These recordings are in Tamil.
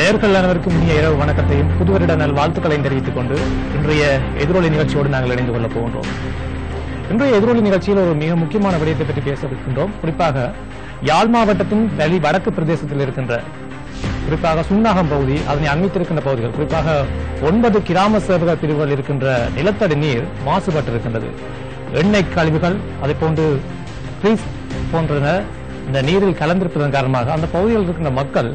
நேயர்கள் அனைவருக்கும் இனிய இரவு வணக்கத்தையும் புதுவருட நல் வாழ்த்துக்களையும் தெரிவித்துக் கொண்டு இன்றைய எதிரொலி நிகழ்ச்சியோடு நாங்கள் இணைந்து கொள்ளப் போகின்றோம். இன்றைய எதிரொலி நிகழ்ச்சியில் ஒரு மிக முக்கியமான விடயத்தை பற்றி பேச இருக்கின்றோம். குறிப்பாக யாழ் மாவட்டத்தின் வெளி வடக்கு பிரதேசத்தில் இருக்கின்ற குறிப்பாக சுண்ணாகம் பகுதி அதனை அண்மித்திருக்கின்ற பகுதிகள் குறிப்பாக 9 கிராம சேவக பிரிவுகள் இருக்கின்ற நிலத்தடி நீர் மாசுபட்டிருக்கின்றது. எண்ணெய் கழிவுகள் அதை போன்று போன்றன இந்த நீரில் கலந்திருப்பதன் காரணமாக அந்த பகுதியில் இருக்கின்ற மக்கள்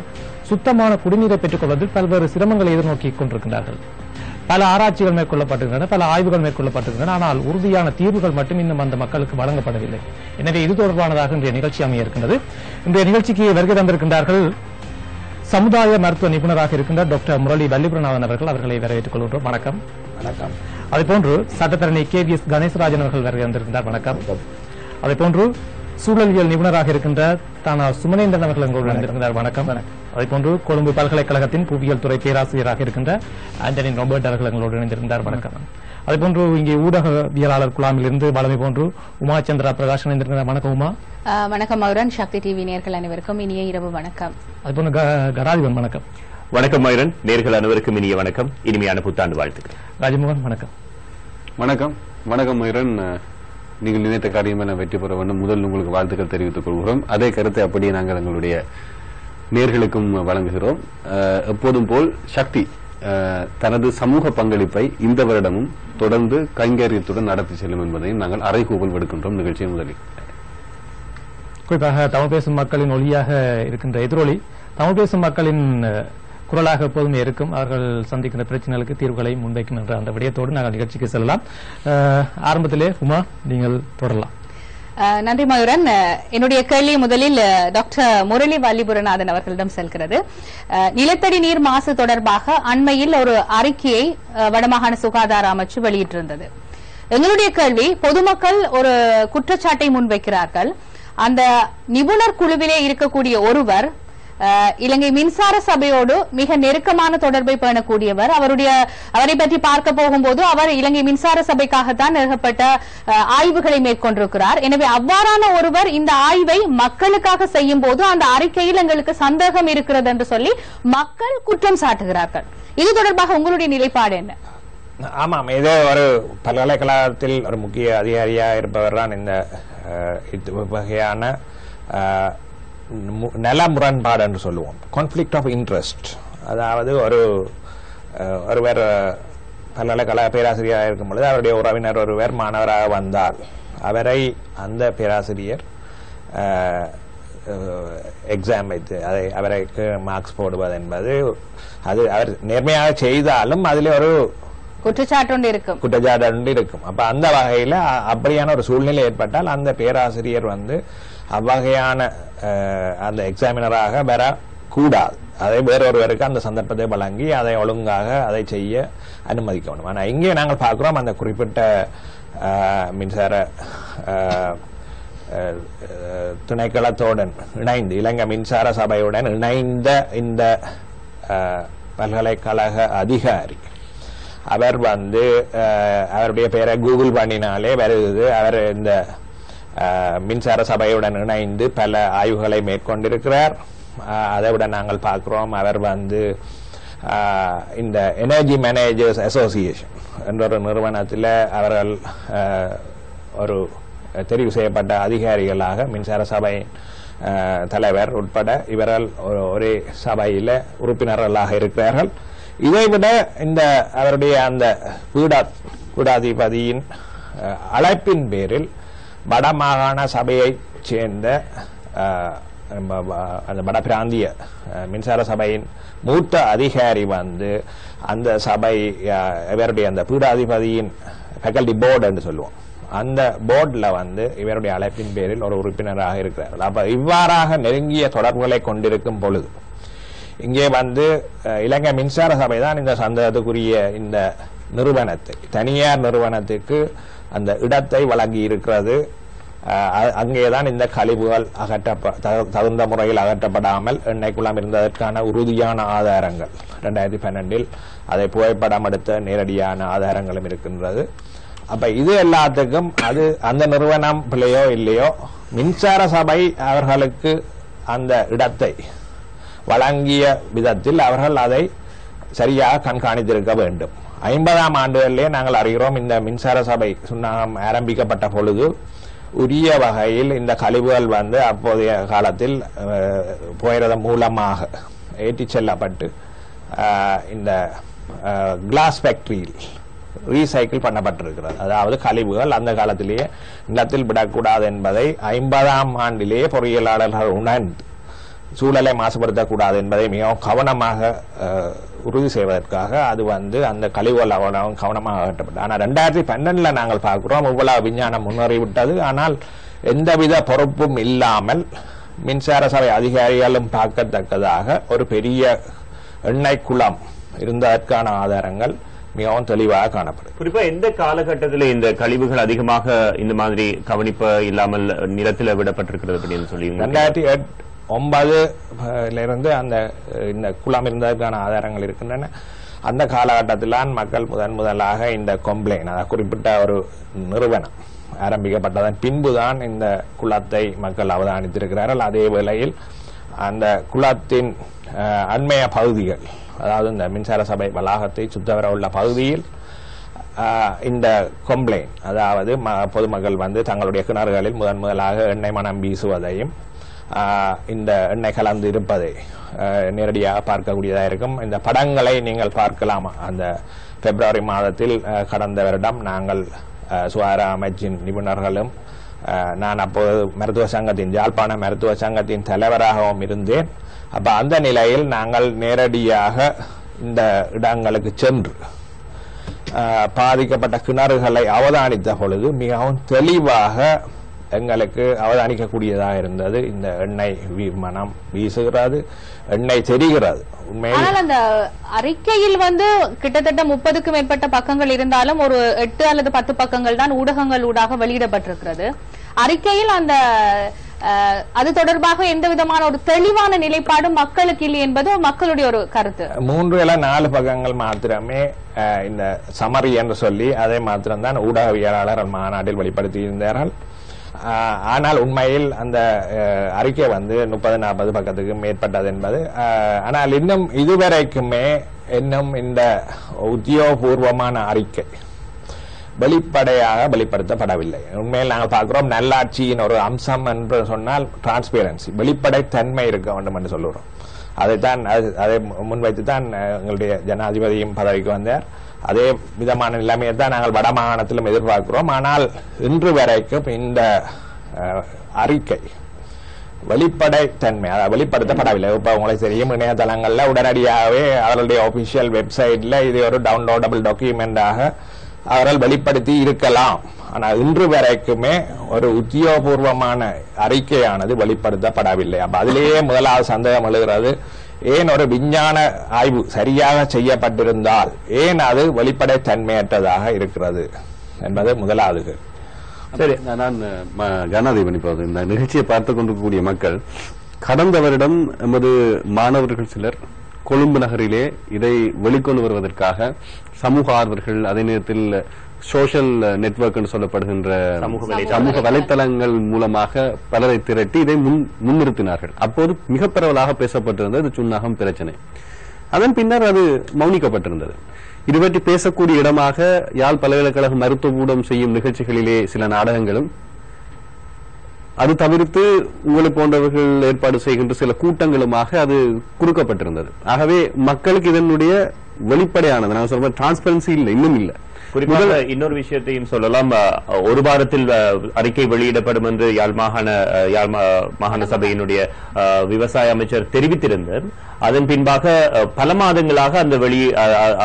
சுத்தமான குடிநீரை பெற்றுக் கொள்வதில் பல்வேறு சிரமங்களை எதிர்நோக்கி கொண்டிருக்கின்றார்கள். பல ஆராய்ச்சிகள் மேற்கொள்ளப்பட்டிருக்கின்றன, பல ஆய்வுகள் மேற்கொள்ளப்பட்டிருக்கின்றன. ஆனால் உறுதியான தீர்வுகள் மட்டும் இன்னும் அந்த மக்களுக்கு வழங்கப்படவில்லை. எனவே இது தொடர்பானதாக இன்றைய நிகழ்ச்சி அமைய இருக்கின்றது. இன்றைய நிகழ்ச்சிக்கு வருகை தந்திருக்கின்றார்கள் சமுதாய மருத்துவ நிபுணராக இருக்கின்ற டாக்டர் முரளி வல்லிபுரநாதன் அவர்களை வரவேற்றுக் கொள்கின்றோம். வணக்கம். வணக்கம். அதேபோன்று சட்டத்தரணி KVS கணேசராஜன் அவர்கள் வருகை தந்திருக்கின்றார். வணக்கம். அதேபோன்று சூழலியல் நிபுணராக இருக்கின்ற தானா சுமனேந்திரன் அவர்கள் எங்களோடு இணைந்திருக்கிறார். வணக்கம். அதேபோன்று கொழும்பு பல்கலைக்கழகத்தின் புவியியல் துறை பேராசிரியராக இருக்கின்ற ஆண்டனி ராபர்ட் அவர்கள் எங்களோடு இணைந்திருக்கிறார். வணக்கம். அதேபோன்று இங்கே ஊடகவியலாளர் குழாமில் இருந்து வளமை போன்று உமாச்சந்திரா பிரகாஷ் இணைந்திருக்கிறார். வணக்கம் உமா. வணக்கம் மயூரன். சக்தி டிவி நேயர்கள் அனைவருக்கும் இனிய இரவு வணக்கம். அதேபோன்று கராதிவன் வணக்கம். வணக்கம் மயூரன். நேயர்கள் அனைவருக்கும் இனிய வணக்கம், இனிமையான புத்தாண்டு வாழ்த்துக்கள். ராஜமோகன் வணக்கம். வணக்கம். வணக்கம் மயூரன். நீங்கள் நினைத்த காரியமெல்லாம் வெற்றி பெற வேண்டும். முதல் உங்களுக்கு வாழ்த்துக்கள் தெரிவித்துக் கொள்கிறோம். அதே கருத்தை அப்படியே நாங்கள் எங்களுடைய நேர்களுக்கும் வழங்குகிறோம். எப்போதும் போல் சக்தி தனது சமூக பங்களிப்பை இந்த வருடமும் தொடர்ந்து கைங்கரியத்துடன் நடத்தி செல்லும் என்பதையும் நாங்கள் அறைகூவல் விடுக்கின்றோம். நிகழ்ச்சியின் முதலில் குறிப்பாக தமிழ் பேசும் மக்களின் ஒளியாக இருக்கின்ற எதிரொலி தமிழ் பேசும் மக்களின் குரலாக எப்போதுமே இருக்கும். அவர்கள் சந்திக்கின்ற பிரச்சனைகளுக்கு தீர்வுகளை முன்வைக்கும் என்ற அந்த விடயத்தோடு நாங்கள் நிகழ்ச்சிக்கு செல்லலாம். ஆரம்பத்திலே உமா நீங்கள் தொடரலாம். நன்றி மயூரன். என்னுடைய கேள்வி முதலில் டாக்டர் முரளி வல்லிபுரநாதன் அவர்களிடம் செல்கிறது. நிலத்தடி நீர் மாசு தொடர்பாக அண்மையில் ஒரு அறிக்கையை வடமாகாண சுகாதார அமைச்சு வெளியிட்டிருந்தது. எங்களுடைய கேள்வி, பொதுமக்கள் ஒரு குற்றச்சாட்டை முன்வைக்கிறார்கள். அந்த நிபுணர் குழுவிலே இருக்கக்கூடிய ஒருவர் இலங்கை மின்சார சபையோடு மிக நெருக்கமான தொடர்பை பேணக்கூடியவர். அவரை பற்றி பார்க்க போகும்போது அவர் இலங்கை மின்சார சபைக்காகத்தான் ஏகப்பட்ட ஆய்வுகளை மேற்கொண்டிருக்கிறார். எனவே அவ்வாறான ஒருவர் இந்த ஆய்வை மக்களுக்காக செய்யும் போது அந்த அறிக்கையில் எங்களுக்கு சந்தேகம் இருக்கிறது என்று சொல்லி மக்கள் குற்றம் சாட்டுகிறார்கள். இது தொடர்பாக உங்களுடைய நிலைப்பாடு என்ன? ஆமாம், இது ஒரு பல்கலைக்கழகத்தில் ஒரு முக்கிய அதிகாரியாக இருப்பவர் தான் இந்த வகையான நல முரண்பாடு என்று சொல்லுவோம், கான்ஃபிளிக்ட் ஆஃப் இன்ட்ரெஸ்ட். அதாவது ஒருவர் பல்கலைக்கழக பேராசிரியராக இருக்கும் பொழுது அவருடைய உறவினர் ஒருவர் மாணவராக வந்தால் அவரை அந்த பேராசிரியர் எக்ஸாம் வைத்து அவருக்கு மார்க்ஸ் போடுவது என்பது அது அவர் நேர்மையாக செய்தாலும் அதில் ஒரு குற்றச்சாட்டு இருக்கும். அப்ப அந்த வகையில அப்படியான ஒரு சூழ்நிலை ஏற்பட்டால் அந்த பேராசிரியர் அவ்வகையான அந்த எக்ஸாமினராக வரக்கூடாது. அதை வேறொருவருக்கு அந்த சந்தர்ப்பத்தை வழங்கி அதை ஒழுங்காக அதை செய்ய அனுமதிக்க வேண்டும். ஆனால் இங்கே நாங்கள் பார்க்கிறோம், அந்த குறிப்பிட்ட மின்சார திணைக்களத்துடன் இணைந்து இலங்கை மின்சார சபையுடன் இணைந்த இந்த பல்கலைக்கழக அதிகாரி அவர் அவருடைய பெயரை கூகுள் பண்ணினாலே வருது. அவர் இந்த மின்சார சபையுடன் இணைந்து பல ஆய்வுகளை மேற்கொண்டிருக்கிறார். அதைவிட நாங்கள் பார்க்கிறோம், அவர் இந்த எனர்ஜி மேனேஜர்ஸ் அசோசியேஷன் என்ற ஒரு நிறுவனத்தில் அவர்கள் ஒரு தெரிவு செய்யப்பட்ட அதிகாரிகளாக மின்சார சபை தலைவர் உட்பட இவர்கள் ஒரே சபையில் உறுப்பினர்களாக இருக்கிறார்கள். இதைவிட இந்த அவருடைய அந்த பீடாதிபதியின் அழைப்பின் பேரில் வடமாகாண சபையைச் சேர்ந்த அந்த வட பிராந்திய மின்சார சபையின் மூத்த அதிகாரி அந்த சபை இவருடைய அந்த பீடாதிபதியின் ஃபேக்கல்டி போர்டு என்று சொல்லுவோம், அந்த போர்டில் இவருடைய அழைப்பின் பேரில் ஒரு உறுப்பினராக இருக்கிறார்கள். அப்ப இவ்வாறாக நெருங்கிய தொடர்புகளை கொண்டிருக்கும் பொழுது இங்கே இலங்கை மின்சார சபை தான் இந்த சந்தேகத்துக்குரிய இந்த நிறுவனத்தை தனியார் நிறுவனத்துக்கு அந்த இடத்தை வழங்கி இருக்கிறது. அங்கேதான் இந்த கழிவுகள் தகுந்த முறையில் அகற்றப்படாமல் எண்ணெய் குளம் இருந்ததற்கான உறுதியான ஆதாரங்கள் 2012 அதை புகைப்படம் எடுத்த நேரடியான ஆதாரங்களும் இருக்கின்றது. அப்ப இது எல்லாத்துக்கும் அந்த நிறுவனம் பிள்ளையோ இல்லையோ மின்சார சபை அவர்களுக்கு அந்த இடத்தை வழங்கிய விதத்தில் அவர்கள் அதை சரியாக கண்காணித்திருக்க வேண்டும். 50ஆம் ஆண்டுகளிலே நாங்கள் அறிகிறோம், இந்த மின்சார சபை சுன்னாகம் ஆரம்பிக்கப்பட்ட பொழுது உரிய வகையில் இந்த கழிவுகள் வந்து அப்போதைய காலத்தில் புகையிரதம் மூலமாக ஏற்றிச் செல்லப்பட்டு இந்த கிளாஸ் ஃபேக்டரியில் ரீசைக்கிள் பண்ணப்பட்டிருக்கிறது. அதாவது கழிவுகள் அந்த காலத்திலேயே நிலத்தில் விடக்கூடாது என்பதை 50ஆம் ஆண்டிலேயே பொறியியலாளர்கள் உணர்ந்து சூழலை மாசுபடுத்தக்கூடாது என்பதை மிகவும் கவனமாக உறுதி செய்வதற்காக அது வந்து அந்த கழிவுகள் கவனமாக அகற்றப்பட்டது. ஆனால் 2012 நாங்கள் பார்க்கிறோம் இவ்வளவு விஞ்ஞானம் முன்னேறிவிட்டது. ஆனால் எந்தவித பொறுப்பும் இல்லாமல் மின்சார சபை அதிகாரிகளும் பார்க்கத்தக்கதாக ஒரு பெரிய எண்ணெய் குளம் இருந்ததற்கான ஆதாரங்கள் மிகவும் தெளிவாக காணப்படும். குறிப்பா எந்த காலகட்டத்தில் இந்த கழிவுகள் அதிகமாக இந்த மாதிரி கவனிப்பு இல்லாமல் நிலத்தில் விடப்பட்டிருக்கிறது அப்படின்னு சொல்லி 2009 அந்த இந்த குளம் இருந்ததற்கான ஆதாரங்கள் இருக்கின்றன. அந்த காலகட்டத்தில்தான் மக்கள் முதலாக இந்த கம்ப்ளைண்ட், அதாவது குறிப்பிட்ட ஒரு நிறுவனம் ஆரம்பிக்கப்பட்டதன் பின்புதான் இந்த குளத்தை மக்கள் அவதானித்திருக்கிறார்கள். அதே வேளையில் அந்த குளத்தின் அண்மைய பகுதிகள், அதாவது இந்த மின்சார சபை வளாகத்தை சுத்தவர உள்ள பகுதியில் இந்த கம்ப்ளைண்ட், அதாவது பொதுமக்கள் வந்து தங்களுடைய கிணறுகளில் முதலாக எண்ணெய் மனம் வீசுவதையும் இந்த எண்ணெய் கலந்து இருப்பதை நேரடியாக பார்க்கக்கூடியதாக இருக்கும். இந்த படங்களை நீங்கள் பார்க்கலாம். அந்த பிப்ரவரி மாதத்தில் கடந்த வருடம் நாங்கள் சுகாதார அமைச்சின் நிபுணர்களும் நான் அப்போது மருத்துவ சங்கத்தின் யாழ்ப்பாண மருத்துவ சங்கத்தின் தலைவராகவும் இருந்தேன். அப்ப அந்த நிலையில் நாங்கள் நேரடியாக இந்த இடங்களுக்கு சென்று பாதிக்கப்பட்ட கிணறுகளை அவதானித்த பொழுது மிகவும் தெளிவாக எங்களுக்கு அவதானிக்கக்கூடியதாக இருந்தது. இந்த எண்ணெய் மனம் வீசுகிறது, எண்ணெய் தெரிகிறது. ஆனால் அந்த அறிக்கையில் வந்து கிட்டத்தட்ட 30க்கும் மேற்பட்ட பக்கங்கள் இருந்தாலும் ஒரு 8 அல்லது 10 பக்கங்கள் தான் ஊடகங்கள் ஊடாக வெளியிடப்பட்டிருக்கிறது. அறிக்கையில் அந்த அது தொடர்பாக எந்த விதமான ஒரு தெளிவான நிலைப்பாடு மக்களுக்கு இல்லை என்பது மக்களுடைய ஒரு கருத்து. 3 இல்ல 4 பக்கங்கள் மாத்திரமே இந்த சமரி என்று சொல்லி அதை மாத்திரம்தான் ஊடகவியலாளர் மாநாட்டில் வெளிப்படுத்தி இருந்தார்கள். ஆனால் உண்மையில் அந்த அறிக்கை வந்து 30-40 பக்கத்துக்கு மேற்பட்டது என்பது. ஆனால் இன்னும் இதுவரைக்குமே இன்னும் இந்த உத்தியோகபூர்வமான அறிக்கை வெளிப்படையாக வெளிப்படுத்தப்படவில்லை. உண்மையில் நாங்கள் பார்க்கிறோம், நல்லாட்சியின் ஒரு அம்சம் என்று சொன்னால் டிரான்ஸ்பேரன்சி, வெளிப்படைத்தன்மை இருக்க வேண்டும் என்று சொல்லுறோம். அதைத்தான் அதை முன்வைத்துத்தான் எங்களுடைய ஜனாதிபதியும் பதவிக்கு வந்தார். அதே விதமான நிலைமையை தான் நாங்கள் வடமாகாணத்திலும் எதிர்பார்க்கிறோம். ஆனால் இன்று வரைக்கும் இந்த அறிக்கை வெளிப்படைத்தன்மை வெளிப்படுத்தப்படவில்லை. இப்ப உங்களுக்கு தெரியும், இணையதளங்கள்ல உடனடியாகவே அவர்களுடைய ஒபிஷியல் வெப்சைட்ல இது ஒரு டவுன்லோடபிள் டாக்குமெண்டாக அவர்கள் வெளிப்படுத்தி இருக்கலாம். ஆனால் இன்று வரைக்குமே ஒரு உத்தியோகபூர்வமான அறிக்கையானது வெளிப்படுத்தப்படவில்லை. அப்ப அதிலேயே முதலாவது சந்தேகம் எழுகிறது, ஏன் ஒரு விஞ்ஞான ஆய்வு சரியாக செய்யப்பட்டிருந்தால் ஏன் அது வெளிப்படைத்தன்மையற்றதாக இருக்கிறது என்பது முதலாவது. சரி, நான் கனாதிபதி இப்போது இந்த நிகழ்ச்சியை பார்த்துக் கொண்டிருக்கக்கூடிய மக்கள், கடந்த வருடம் எமது மாணவர்கள் சிலர் கொழும்பு நகரிலே இதை வெளிக்கொண்டு வருவதற்காக சமூக ஆர்வலர்கள், அதே நேரத்தில் சோஷியல் நெட்வொர்க் என்று சொல்லப்படுகின்ற சமூக வலைத்தளங்கள் மூலமாக பலரை திரட்டி இதை முன்னிறுத்தினார்கள். அப்போது மிக பரவலாக பேசப்பட்டிருந்தது சுன்னாகம் பிரச்சனை. அதன் பின்னர் அது மௌனிக்கப்பட்டிருந்தது. இது பற்றி பேசக்கூடிய இடமாக யாழ் பல்கலைக்கழக மருத்துவக்கூடம் செய்யும் நிகழ்ச்சிகளிலே சில நாடகங்களும், அது தவிர்த்து உங்களை போன்றவர்கள் ஏற்பாடு செய்கின்ற சில கூட்டங்களுமாக அது குறுக்கப்பட்டிருந்தது. ஆகவே மக்களுக்கு இதனுடைய வெளிப்படையானது, நான் சொல்ற டிரான்ஸ்பரன்சி இல்லை, இன்னும் இல்லை. குறிப்பாக இன்னொரு விஷயத்தையும் சொல்லலாம். ஒரு வாரத்தில் அறிக்கை வெளியிடப்படும் என்று யாழ் மாகாண சபையினுடைய விவசாய அமைச்சர் தெரிவித்திருந்தார். அதன் பின்பாக பல மாதங்களாக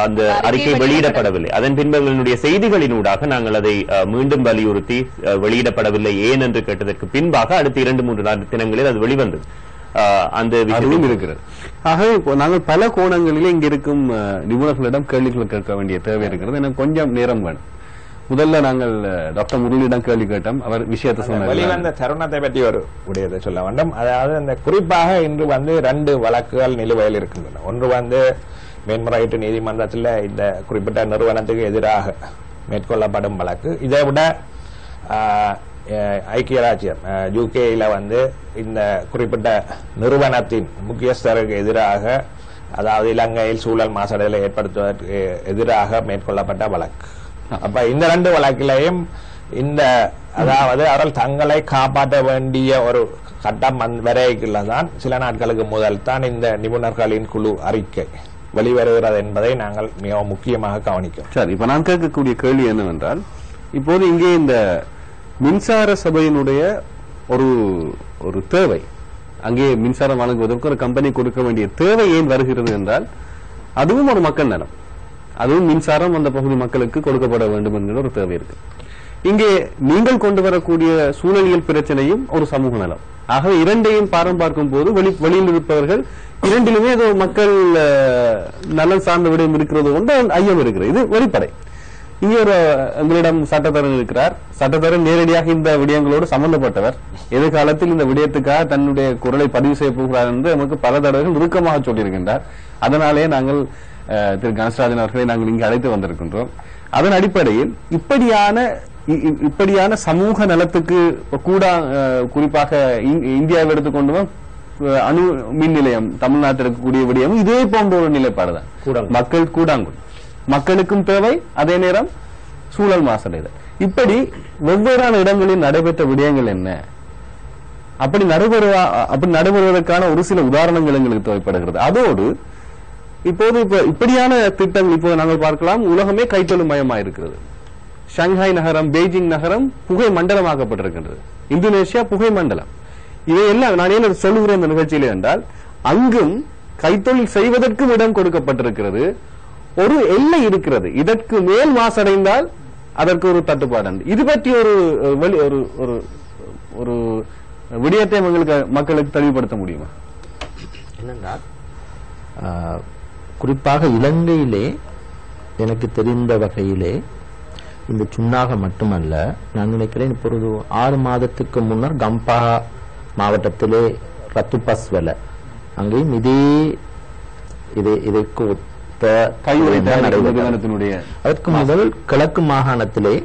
அந்த அறிக்கை வெளியிடப்படவில்லை. அதன் பின்பு செய்திகளினூடாக நாங்கள் அதை மீண்டும் வலியுறுத்தி வெளியிடப்படவில்லை ஏன் என்று கேட்டதற்கு பின்பாக அடுத்த 2-3 தினங்களில் அது வெளிவந்தது. அந்த விஷயம் இருக்கிறது. ஆகவே நாங்கள் பல கோணங்களிலே இங்க இருக்கும் நிபுணர்களிடம் கேள்விகள் கேட்க வேண்டிய தேவை இருக்கிறது. எனக்கு கொஞ்சம் நேரம் வேணும். முதல்ல நாங்கள் டாக்டர் முரளியிடம் கேள்வி கேட்டோம். அவர் விஷயத்தை சொன்னார். வெளிவந்த தருணத்தை பற்றி ஒரு விடயத்தை சொல்ல வேண்டும். அதாவது அந்த குறிப்பாக இன்று 2 வழக்குகள் நிலுவையில் இருக்கின்றன. ஒன்று மேன்முறையீட்டு நீதிமன்றத்தில் இந்த குறிப்பிட்ட நிறுவனத்துக்கு எதிராக மேற்கொள்ளப்படும் வழக்கு. இதை விட ஐக்கிய ராஜ்யம் யூகேல வந்து இந்த குறிப்பிட்ட நிறுவனத்தின் முக்கியஸ்தருக்கு எதிராக, அதாவது இலங்கையில் சூழல் மாசடைதலை ஏற்படுத்துவதற்கு எதிராக மேற்கொள்ளப்பட்ட வழக்கு. அப்ப இந்த 2 வழக்கிலையும் இந்த அதாவது அவர்கள் தங்களை காப்பாற்ற வேண்டிய ஒரு கட்டம் வரைக்குள்ள தான் சில நாட்களுக்கு முதல் தான் இந்த நிபுணர்களின் குழு அறிக்கை வெளிவருகிறது என்பதை நாங்கள் மிக முக்கியமாக கவனிக்கிறோம். சார், இப்ப நான் கேட்கக்கூடிய கேள்வி என்னவென்றால், இப்போது இங்கே இந்த மின்சார சபையினுடைய ஒரு தேவை, அங்கே மின்சாரம் வழங்குவதற்கு ஒரு கம்பெனி கொடுக்க வேண்டிய தேவை ஏன் வருகிறது என்றால், அதுவும் ஒரு மக்கள் நலம், அதுவும் மின்சாரம் அந்த பகுதி மக்களுக்கு கொடுக்கப்பட வேண்டும் என்கிற ஒரு தேவை இருக்கு. இங்கே நீங்கள் கொண்டு வரக்கூடிய சூழலியல் பிரச்சனையும் ஒரு சமூக நலம். ஆகவே இரண்டையும் பார்க்கும் போது வெளியில் இருப்பவர்கள் இரண்டிலுமே மக்கள் நலன் சார்ந்த விடயம் இருக்கிறது கொண்டு ஐயம் இருக்கிறது. இது வெளிப்படை. இங்கே எங்களிடம் சட்டத்தரன் இருக்கிறார். சட்டத்தரன் நேரடியாக இந்த விடயங்களோடு சம்பந்தப்பட்டவர். எதிர்காலத்தில் இந்த விடயத்துக்காக தன்னுடைய குரலை பதிவு செய்ய போகிறார் என்று நமக்கு பல தடவைகள் நுணுக்கமாக சொல்லியிருக்கின்றார். அதனாலே நாங்கள் திரு கணேசராஜன் அவர்களை நாங்கள் இங்கு அழைத்து வந்திருக்கின்றோம். அதன் அடிப்படையில் இப்படியான சமூக நலத்துக்கு கூட குறிப்பாக இந்தியாவை எடுத்துக்கொண்டு அணு மின் நிலையம் தமிழ்நாட்டில் இருக்கக்கூடிய விடயம் இதே போன்ற ஒரு நிலைப்பாடுதான். மக்கள் கூடாங்குள் மக்களுக்கும் தேவை, அதே நேரம் சூழல் மாசடைதல். இப்படி வெவ்வேறான இடங்களில் நடைபெற்ற விடயங்கள் என்ன, அப்படி நடைபெறுவதற்கான ஒரு சில உதாரணங்கள் எங்களுக்கு தேவைப்படுகிறது. அதோடு இப்போது இப்படியான திட்டங்கள் இப்போது நாங்கள் பார்க்கலாம். உலகமே கைத்தொழில் மயமாயிருக்கிறது. ஷாங்காய் நகரம், பெய்ஜிங் நகரம் புகை மண்டலமாக்கப்பட்டிருக்கின்றது. இந்தோனேஷியா புகை மண்டலம். இதையெல்லாம் நான் ஏன் சொல்லுகிறேன் இந்த நிகழ்ச்சியில் என்றால், அங்கும் கைத்தொழில் செய்வதற்கும் இடம் கொடுக்கப்பட்டிருக்கிறது. ஒரு எல்லை இருக்கிறது. இதற்கு மேல் மாசடைந்தால் அதற்கு ஒரு தட்டுப்பாடு. இது பற்றி ஒரு விடயத்தை மக்களுக்கு தெளிவுபடுத்த முடியுமா? என்னென்றால், குறிப்பாக இலங்கையிலே எனக்கு தெரிந்த வகையிலே இந்த சுன்னாக மட்டுமல்ல, நான் நினைக்கிறேன் இப்பொழுது 6 மாதத்துக்கு முன்னர் கம்பா மாவட்டத்திலே ரத்துபஸ்வல அங்கேயும் இதற்கு அதற்கு முதல் கிழக்கு மாகாணத்திலே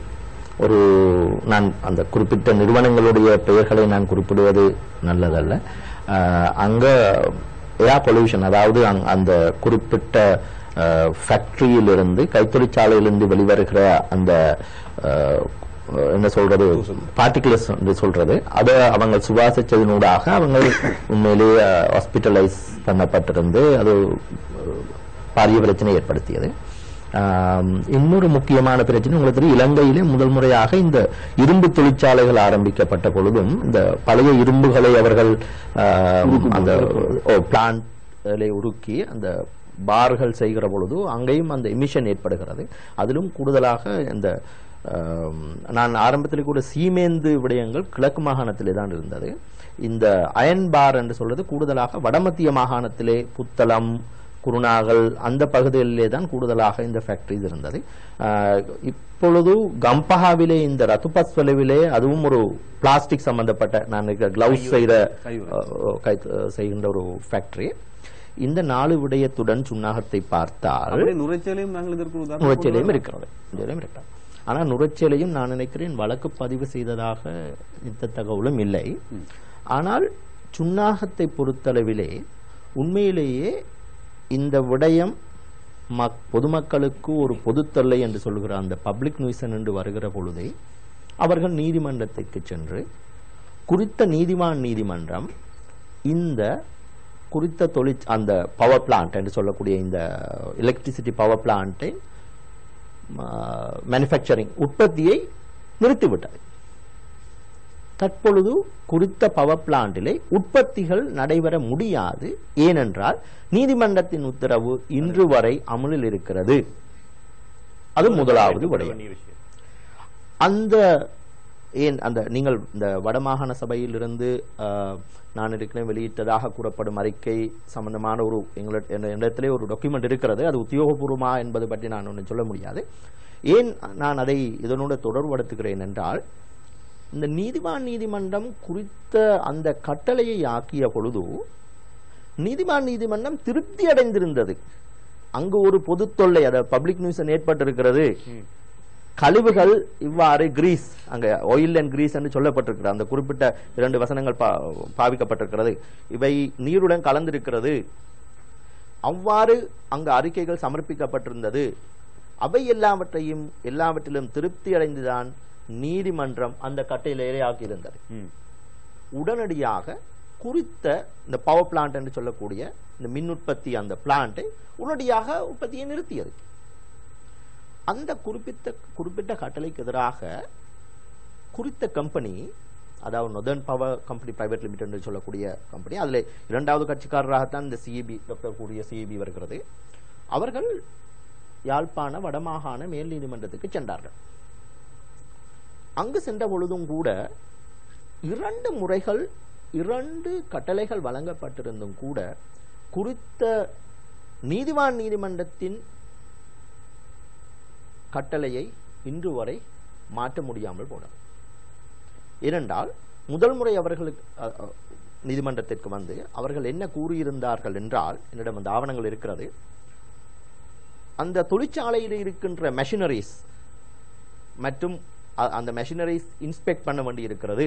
நான் அந்த குறிப்பிட்ட நிறுவனங்களுடைய பெயர்களை நான் குறிப்பிடுவது நல்லதல்ல. அங்க ஏர் பொல்யூஷன், அதாவது அந்த குறிப்பிட்ட ஃபேக்டரியிலிருந்து கைத்தொழிற்சாலையிலிருந்து வெளிவருகிற அந்த என்ன சொல்றது பார்ட்டிகுலர்ஸ் என்று சொல்றது, அதை அவங்க சுவாசிச்சதனூடாக அவங்க உண்மையிலேயே ஹாஸ்பிட்டலைஸ் பண்ணப்பட்டிருந்து அது பாரிய பிரச்சனை ஏற்படுத்தியது. இன்னொரு முக்கியமான பிரச்சனை உங்களுக்கு தெரியும், இலங்கையிலே முதல் முறையாக இந்த இரும்பு தொழிற்சாலைகள் ஆரம்பிக்கப்பட்ட பொழுதும் இந்த பழைய இரும்புகளை அவர்கள் அந்த பிளான்ட் உருக்கி அந்த பார்கள் செய்கிற பொழுது அங்கேயும் அந்த எமிஷன் ஏற்படுகிறது. அதிலும் கூடுதலாக இந்த நான் ஆரம்பத்தில் கூட சீமேந்து விடயங்கள் கிழக்கு மாகாணத்திலே தான் இருந்தது. இந்த அயன் பார் என்று சொல்றது கூடுதலாக வடமத்திய மாகாணத்திலே புத்தளம், குருநாகல் அந்த பகுதிகளிலே தான் கூடுதலாக இந்த ஃபேக்டரிஸ் இருந்தது. இப்பொழுது கம்பஹாவிலே இந்த ரத்துபஸ்வலவிலே அதுவும் ஒரு பிளாஸ்டிக் சம்பந்தப்பட்ட நான் கிளவுஸ் செய்கின்ற ஒரு ஃபேக்டரி. இந்த 4 விடயத்துடன் சுன்னாகத்தை பார்த்தால் நுரைச்சேலையும் இருக்கிறது. ஆனால் நுரைச்சேலையும் நான் நினைக்கிறேன் வழக்கு பதிவு செய்ததாக இந்த தகவலும் இல்லை. ஆனால் சுன்னாகத்தை பொறுத்தளவிலே உண்மையிலேயே இந்த விடயம் பொதுமக்களுக்கு ஒரு பொது தொல்லை என்று சொல்கிற அந்த பப்ளிக் நியூசன் என்று வருகிற பொழுதே அவர்கள் நீதிமன்றத்திற்கு சென்று குறித்த நீதிமன்றம் இந்த குறித்த அந்த பவர் பிளான்ட் என்று சொல்லக்கூடிய இந்த எலக்ட்ரிசிட்டி பவர் பிளான்ட்டை மேனுஃபேக்சரிங் உற்பத்தியை நிறுத்திவிட்டது. தற்பொழுது குறித்த பவர் பிளான்டிலே உற்பத்திகள் நடைபெற முடியாது. ஏனென்றால் நீதிமன்றத்தின் உத்தரவு இன்று வரை அமலில் இருக்கிறது. அது முதலாவது விடயம். அந்த நீங்கள் இந்த வடமாகாண சபையிலிருந்து நான் இருக்கிறேன் வெளியிட்டதாக கூறப்படும் அறிக்கை சம்பந்தமான ஒரு எங்களிடத்திலே ஒரு டாக்குமெண்ட் இருக்கிறது. அது உத்தியோகபூர்வமா என்பது பற்றி நான் ஒன்றும் சொல்ல முடியாது. ஏன் நான் அதை இதனோட தொடர்படுத்துகிறேன் என்றால், இந்த நீதிமன்றம் குறித்த அந்த கட்டளையை ஆக்கிய பொழுது நீதிமன்றம் திருப்தி அடைந்திருந்தது. அங்கு ஒரு பொது தொல்லை, அதாவது பப்ளிக் நியூசன் ஏற்பட்டிருக்கிறது, கழிவுகள் இவ்வாறு கிரீஸ், அங்க ஆயில் அண்ட் கிரீஸ் என்று சொல்லப்பட்டிருக்கிறது, அந்த குறிப்பிட்ட 2 வசனங்கள் பாவிக்கப்பட்டிருக்கிறது, இவை நீருடன் கலந்திருக்கிறது, அவ்வாறு அங்கு அறிக்கைகள் சமர்ப்பிக்கப்பட்டிருந்தது. அவை எல்லாவற்றிலும் திருப்தி அடைந்துதான் நீதிமன்றம் அந்த கட்டளையை ஆக்கியிருந்தது. உடனடியாக குறித்த இந்த பவர் பிளான்ட் என்று சொல்லக்கூடிய இந்த மின் உற்பத்தி அந்த பிளான்ட்டை உடனடியாக உற்பத்தியை நிறுத்தியது. அந்த குறிப்பிட்ட கட்டளைக்கு எதிராக குறித்த கம்பெனி, அதாவது northern power company private limited என்று சொல்லக்கூடிய கம்பெனி, அதுல 2வது கட்சிக்காரராகத்தான் இந்த சிஇபி டாக்டர் கூடிய சிஇபி வருகிறது. அவர்கள் யாழ்ப்பாண வடமாகாண மேல் நீதிமன்றத்துக்கு சென்றார்கள். அங்கு சென்ற பொழுதும் கூட 2 முறைகள் 2 கட்டளைகள் வழங்கப்பட்டிருந்தும் கூட குறித்த நீதிமன்றத்தின் கட்டளையை இன்று வரை மாற்ற முடியாமல் போனது. ஏனென்றால் முதல் முறை அவர்களுக்கு நீதிமன்றத்திற்கு வந்து அவர்கள் என்ன கூறியிருந்தார்கள் என்றால், என்னிடம் அந்த ஆவணங்கள் இருக்கிறது, அந்த தொழிற்சாலையில் இருக்கின்ற மெஷினரிஸ் மற்றும் அந்த மெஷினரிஸ் இன்ஸ்பெக்ட் பண்ண வேண்டி இருக்கிறது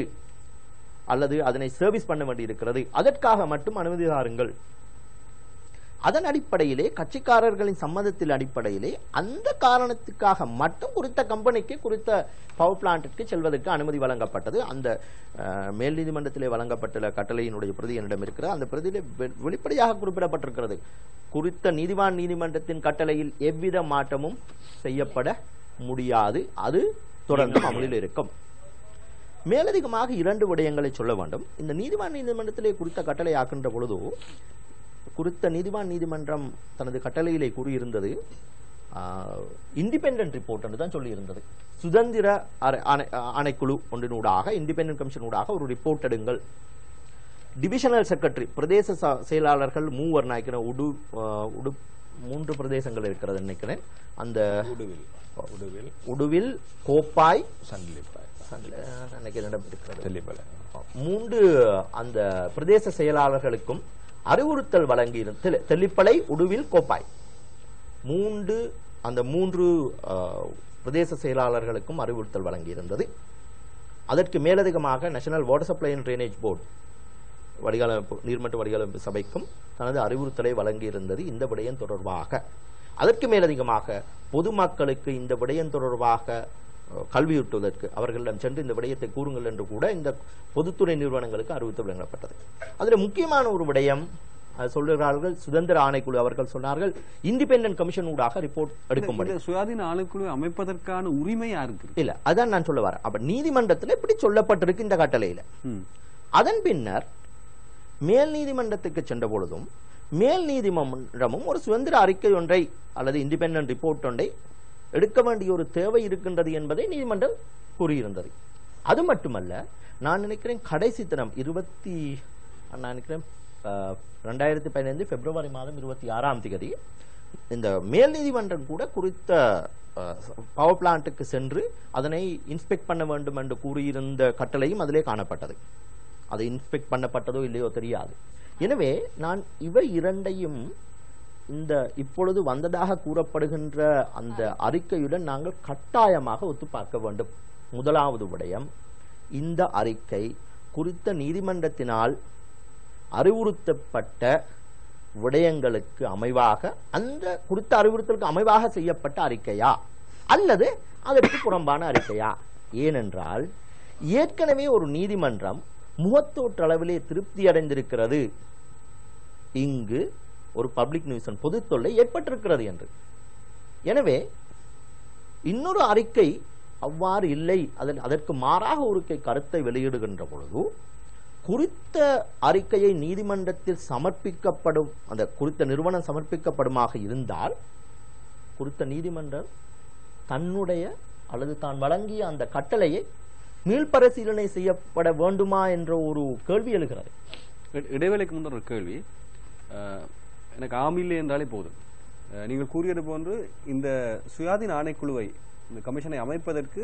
அல்லது அதனை சர்வீஸ் பண்ண வேண்டி இருக்கிறது, அதற்காக மட்டும் அனுமதி தாருங்கள். அதன் அடிப்படையிலே கட்சிக்காரர்களின் சம்மதத்தின் அடிப்படையிலே அந்த காரணத்துக்காக மட்டும் குறித்த கம்பெனிக்கு குறித்த பவர் பிளான்ட்டிற்கு செல்வதற்கு அனுமதி வழங்கப்பட்டது. அந்த மேல் நீதிமன்றத்திலே வழங்கப்பட்ட கட்டளையினுடைய பிரதி என்னிடம் இருக்கிறது. அந்த பிரதியிலே வெளிப்படையாக குறிப்பிடப்பட்டிருக்கிறது, குறித்த நீதிமன்றத்தின் கட்டளையில் எவ்வித மாற்றமும் செய்யப்பட முடியாது, அது தொடர்ந்து அமலில் இருக்கும். மேலதிகமாக 2 விடயங்களை சொல்ல வேண்டும். இந்த நீதிமன்றத்திலே குறித்த கட்டளை ஆக்கின்ற பொழுது குறித்த நீதிமன்றம் தனது கட்டளையிலே கூறியிருந்தது, இண்டிபெண்டன்ட் ரிப்போர்ட் என்று தான் சொல்லியிருந்தது. சுதந்திர ஆணைக்குழு ஒன்றினூடாக, இண்டிபெண்டன்ட் கமிஷனூடாக ஒரு ரிப்போர்ட் எடுங்கள். டிவிஷனல் செக்ரட்டரி, பிரதேச செயலாளர்கள் 3 நினைக்கிறேன், 3 பிரதேசங்கள் இருக்கிறது நினைக்கிறேன். அந்த உடுவில், கோப்பாய், இருக்கிறது 3 அந்த பிரதேச செயலாளர்களுக்கும் அறிவுறுத்தல் வழங்கி தெல்லிப்பளை, உடுவில், கோப்பாய் 3 பிரதேச செயலாளர்களுக்கும் அறிவுறுத்தல் வழங்கி இருந்தது. அதற்கு மேலதிகமாக National Water Supply and Drainage Board நீர்மட்ட வடிகாலமைப்பு சபைக்கும் தனது அறிவுறுத்தலை வழங்கி இருந்தது இந்த விடயம் தொடர்பாக. அதற்கு மேலதிகமாக பொதுமக்களுக்கு இந்த விடயம் தொடர்பாக கல்வியூட்டுவதற்கு அவர்களிடம் சென்று இந்த விடயத்தை கூறுங்கள் என்று கூட இந்த பொதுத்துறை நிறுவனங்களுக்கு அறிவித்து வழங்கப்பட்டது. அதில் முக்கியமான ஒரு விடயம் சொல்லுகிறார்கள், சுதந்திர ஆணைக்குழு அவர்கள் சொன்னார்கள் இண்டிபெண்டன்ட் கமிஷன் ஊடாக ரிப்போர்ட் எடுக்கும்படி. சுயாதீன ஆணைக்குழு அமைப்பதற்கான உரிமை யாருக்கு இல்ல, அதான் நான் சொல்ல வரேன். அப்ப நீதிமன்றத்தில் இப்படி சொல்லப்பட்டிருக்கு இந்த கட்டளையில. அதன் பின்னர் மேல் நீதிமன்றத்துக்கு சென்ற பொழுதும் மேல் நீதிமன்றமும் ஒரு சுதந்திர அறிக்கை ஒன்றை அல்லது இண்டிபெண்டன்ட் ரிப்போர்ட் ஒன்றை எடுக்க வேண்டிய ஒரு தேவை இருக்கின்றது என்பதை நீதிமன்றம் கூறியிருந்தது. அது மட்டுமல்ல, நான் நினைக்கிறேன் கடைசி தினம் 2015 பிப்ரவரி மாதம் 26ஆம் தேதி இந்த மேல் நீதிமன்றம் கூட குறித்த பவர் பிளான்ட்டுக்கு சென்று அதனை இன்ஸ்பெக்ட் பண்ண வேண்டும் என்று கூறியிருந்த கட்டளையும் அதிலே காணப்பட்டது. அது இன்ஸ்பெக்ட் பண்ணப்பட்டதோ இல்லையோ தெரியாது. எனவே நான் இவை 2ஐயும் இந்த இப்பொழுது வந்ததாக கூறப்படுகின்ற அந்த அறிக்கையுடன் நாங்கள் கட்டாயமாக ஒத்து பார்க்க வேண்டும். முதலாவது விடயம், இந்த அறிக்கை குறித்த நீதிமன்றத்தினால் அறிவுறுத்தப்பட்ட விடயங்களுக்கு அமைவாக, அந்த குறித்த அறிவுறுத்தலுக்கு அமைவாக செய்யப்பட்ட அறிக்கையா அல்லது அதற்கு புறம்பான அறிக்கையா? ஏனென்றால் ஏற்கனவே ஒரு நீதிமன்றம் முகத்தோற்றளவிலே திருப்தி அடைந்திருக்கிறது இங்கு ஒரு பப்ளிக் நியூசன் பொது தொல்லை ஏற்பட்டிருக்கிறது என்று. எனவே இன்னொரு அறிக்கை அவ்வாறு இல்லை, அதற்கு மாறாக ஒரு கருத்தை வெளியிடுகின்ற பொழுது குறித்த அறிக்கையை நீதிமன்றத்தில் சமர்ப்பிக்கப்படும், அந்த குறித்த நிறுவனம் சமர்ப்பிக்கப்படுமாக இருந்தால் குறித்த நீதிமன்றம் தன்னுடைய அல்லது தான் வழங்கிய அந்த கட்டளையை மீள்பரிசீலனை செய்யப்பட வேண்டுமா என்ற ஒரு கேள்வி எழுகிறது. இடைவேளைக்கு முன்னர் ஒரு கேள்வி, எனக்கு ஆமில்லை என்றாலே போதும். நீங்கள் கூறியது போன்று இந்த சுயாதீன ஆணைக்குழுவை, இந்த கமிஷனை அமைப்பதற்கு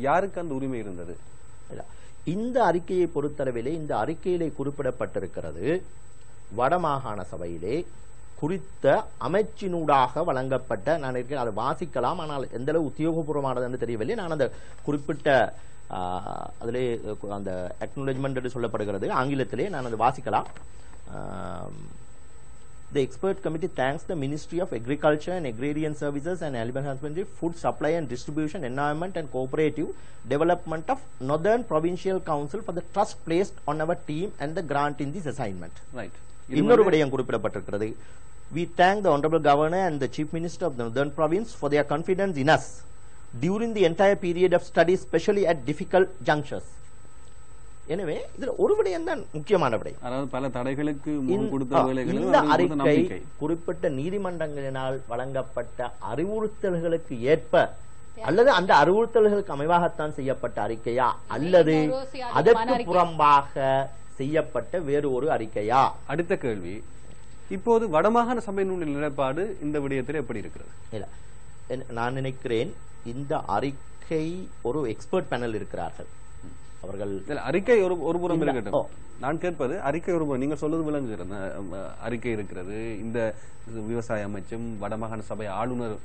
யாருக்கு அந்த உரிமை இருந்தது? இந்த அறிக்கையை பொறுத்தளவிலே இந்த அறிக்கையிலே குறிப்பிடப்பட்டிருக்கிறது, வடமாகாண சபையிலே குறித்த அமைச்சினூடாக வழங்கப்பட்ட, நான் இருக்கிறேன் அதை வாசிக்கலாம், ஆனால் எந்த அளவு உத்தியோகபூர்வமானது என்று தெரியவில்லை. நான் அந்த குறிப்பிட்ட அதிலே அந்த அக்னாலஜ்மெண்ட் என்று சொல்லப்படுகிறது ஆங்கிலத்திலே, நான் அதை வாசிக்கலாம். The expert committee thanks the Ministry of Agriculture and Agrarian Services and Animal Husbandry, Food Supply and Distribution, Environment and Cooperative Development of Northern Provincial Council for the trust placed on our team and the grant in this assignment. Right. இன்னொரு விடயம் குறிப்பிடப்பட்டிருக்கிறது. We thank the Honorable Governor and the Chief Minister of the Northern Province for their confidence in us during the entire period of study, especially at difficult junctures. எனவே இதுல ஒரு விடயம் தான் முக்கியமான விடயம். அதாவது பல தடைகளுக்கு முன் கொடுத்த வேலைகளில் இந்த அறிக்கை குறிப்பிட்ட நீதிமன்றங்களினால் வழங்கப்பட்ட அறிவுறுத்தல்களுக்கு ஏற்ப அல்லது அந்த அறிவுறுத்தல்களுக்கு அமைவாகத்தான் செய்யப்பட்ட அறிக்கையா அல்லது அதற்கு புறம்பாக செய்யப்பட்ட வேறு ஒரு அறிக்கையா? அடுத்த கேள்வி, இப்போது வடமாகாண சபையினுடைய நிலைப்பாடு இந்த விடயத்தில் எப்படி இருக்கிறது? இல்ல, நான் நினைக்கிறேன் இந்த அறிக்கை ஒரு எக்ஸ்பர்ட் பேனல் இருக்கிறார்கள். அவர்கள் அறிக்கை ஒரு புறம் இருக்கட்டும், நான் கேட்பது அறிக்கை ஒரு புறம். நீங்க சொல்றது விளங்குகிறது, அறிக்கை இருக்கிறது. இந்த விவசாய அமைச்சும் வடமாகாண சபை ஆளுநர்,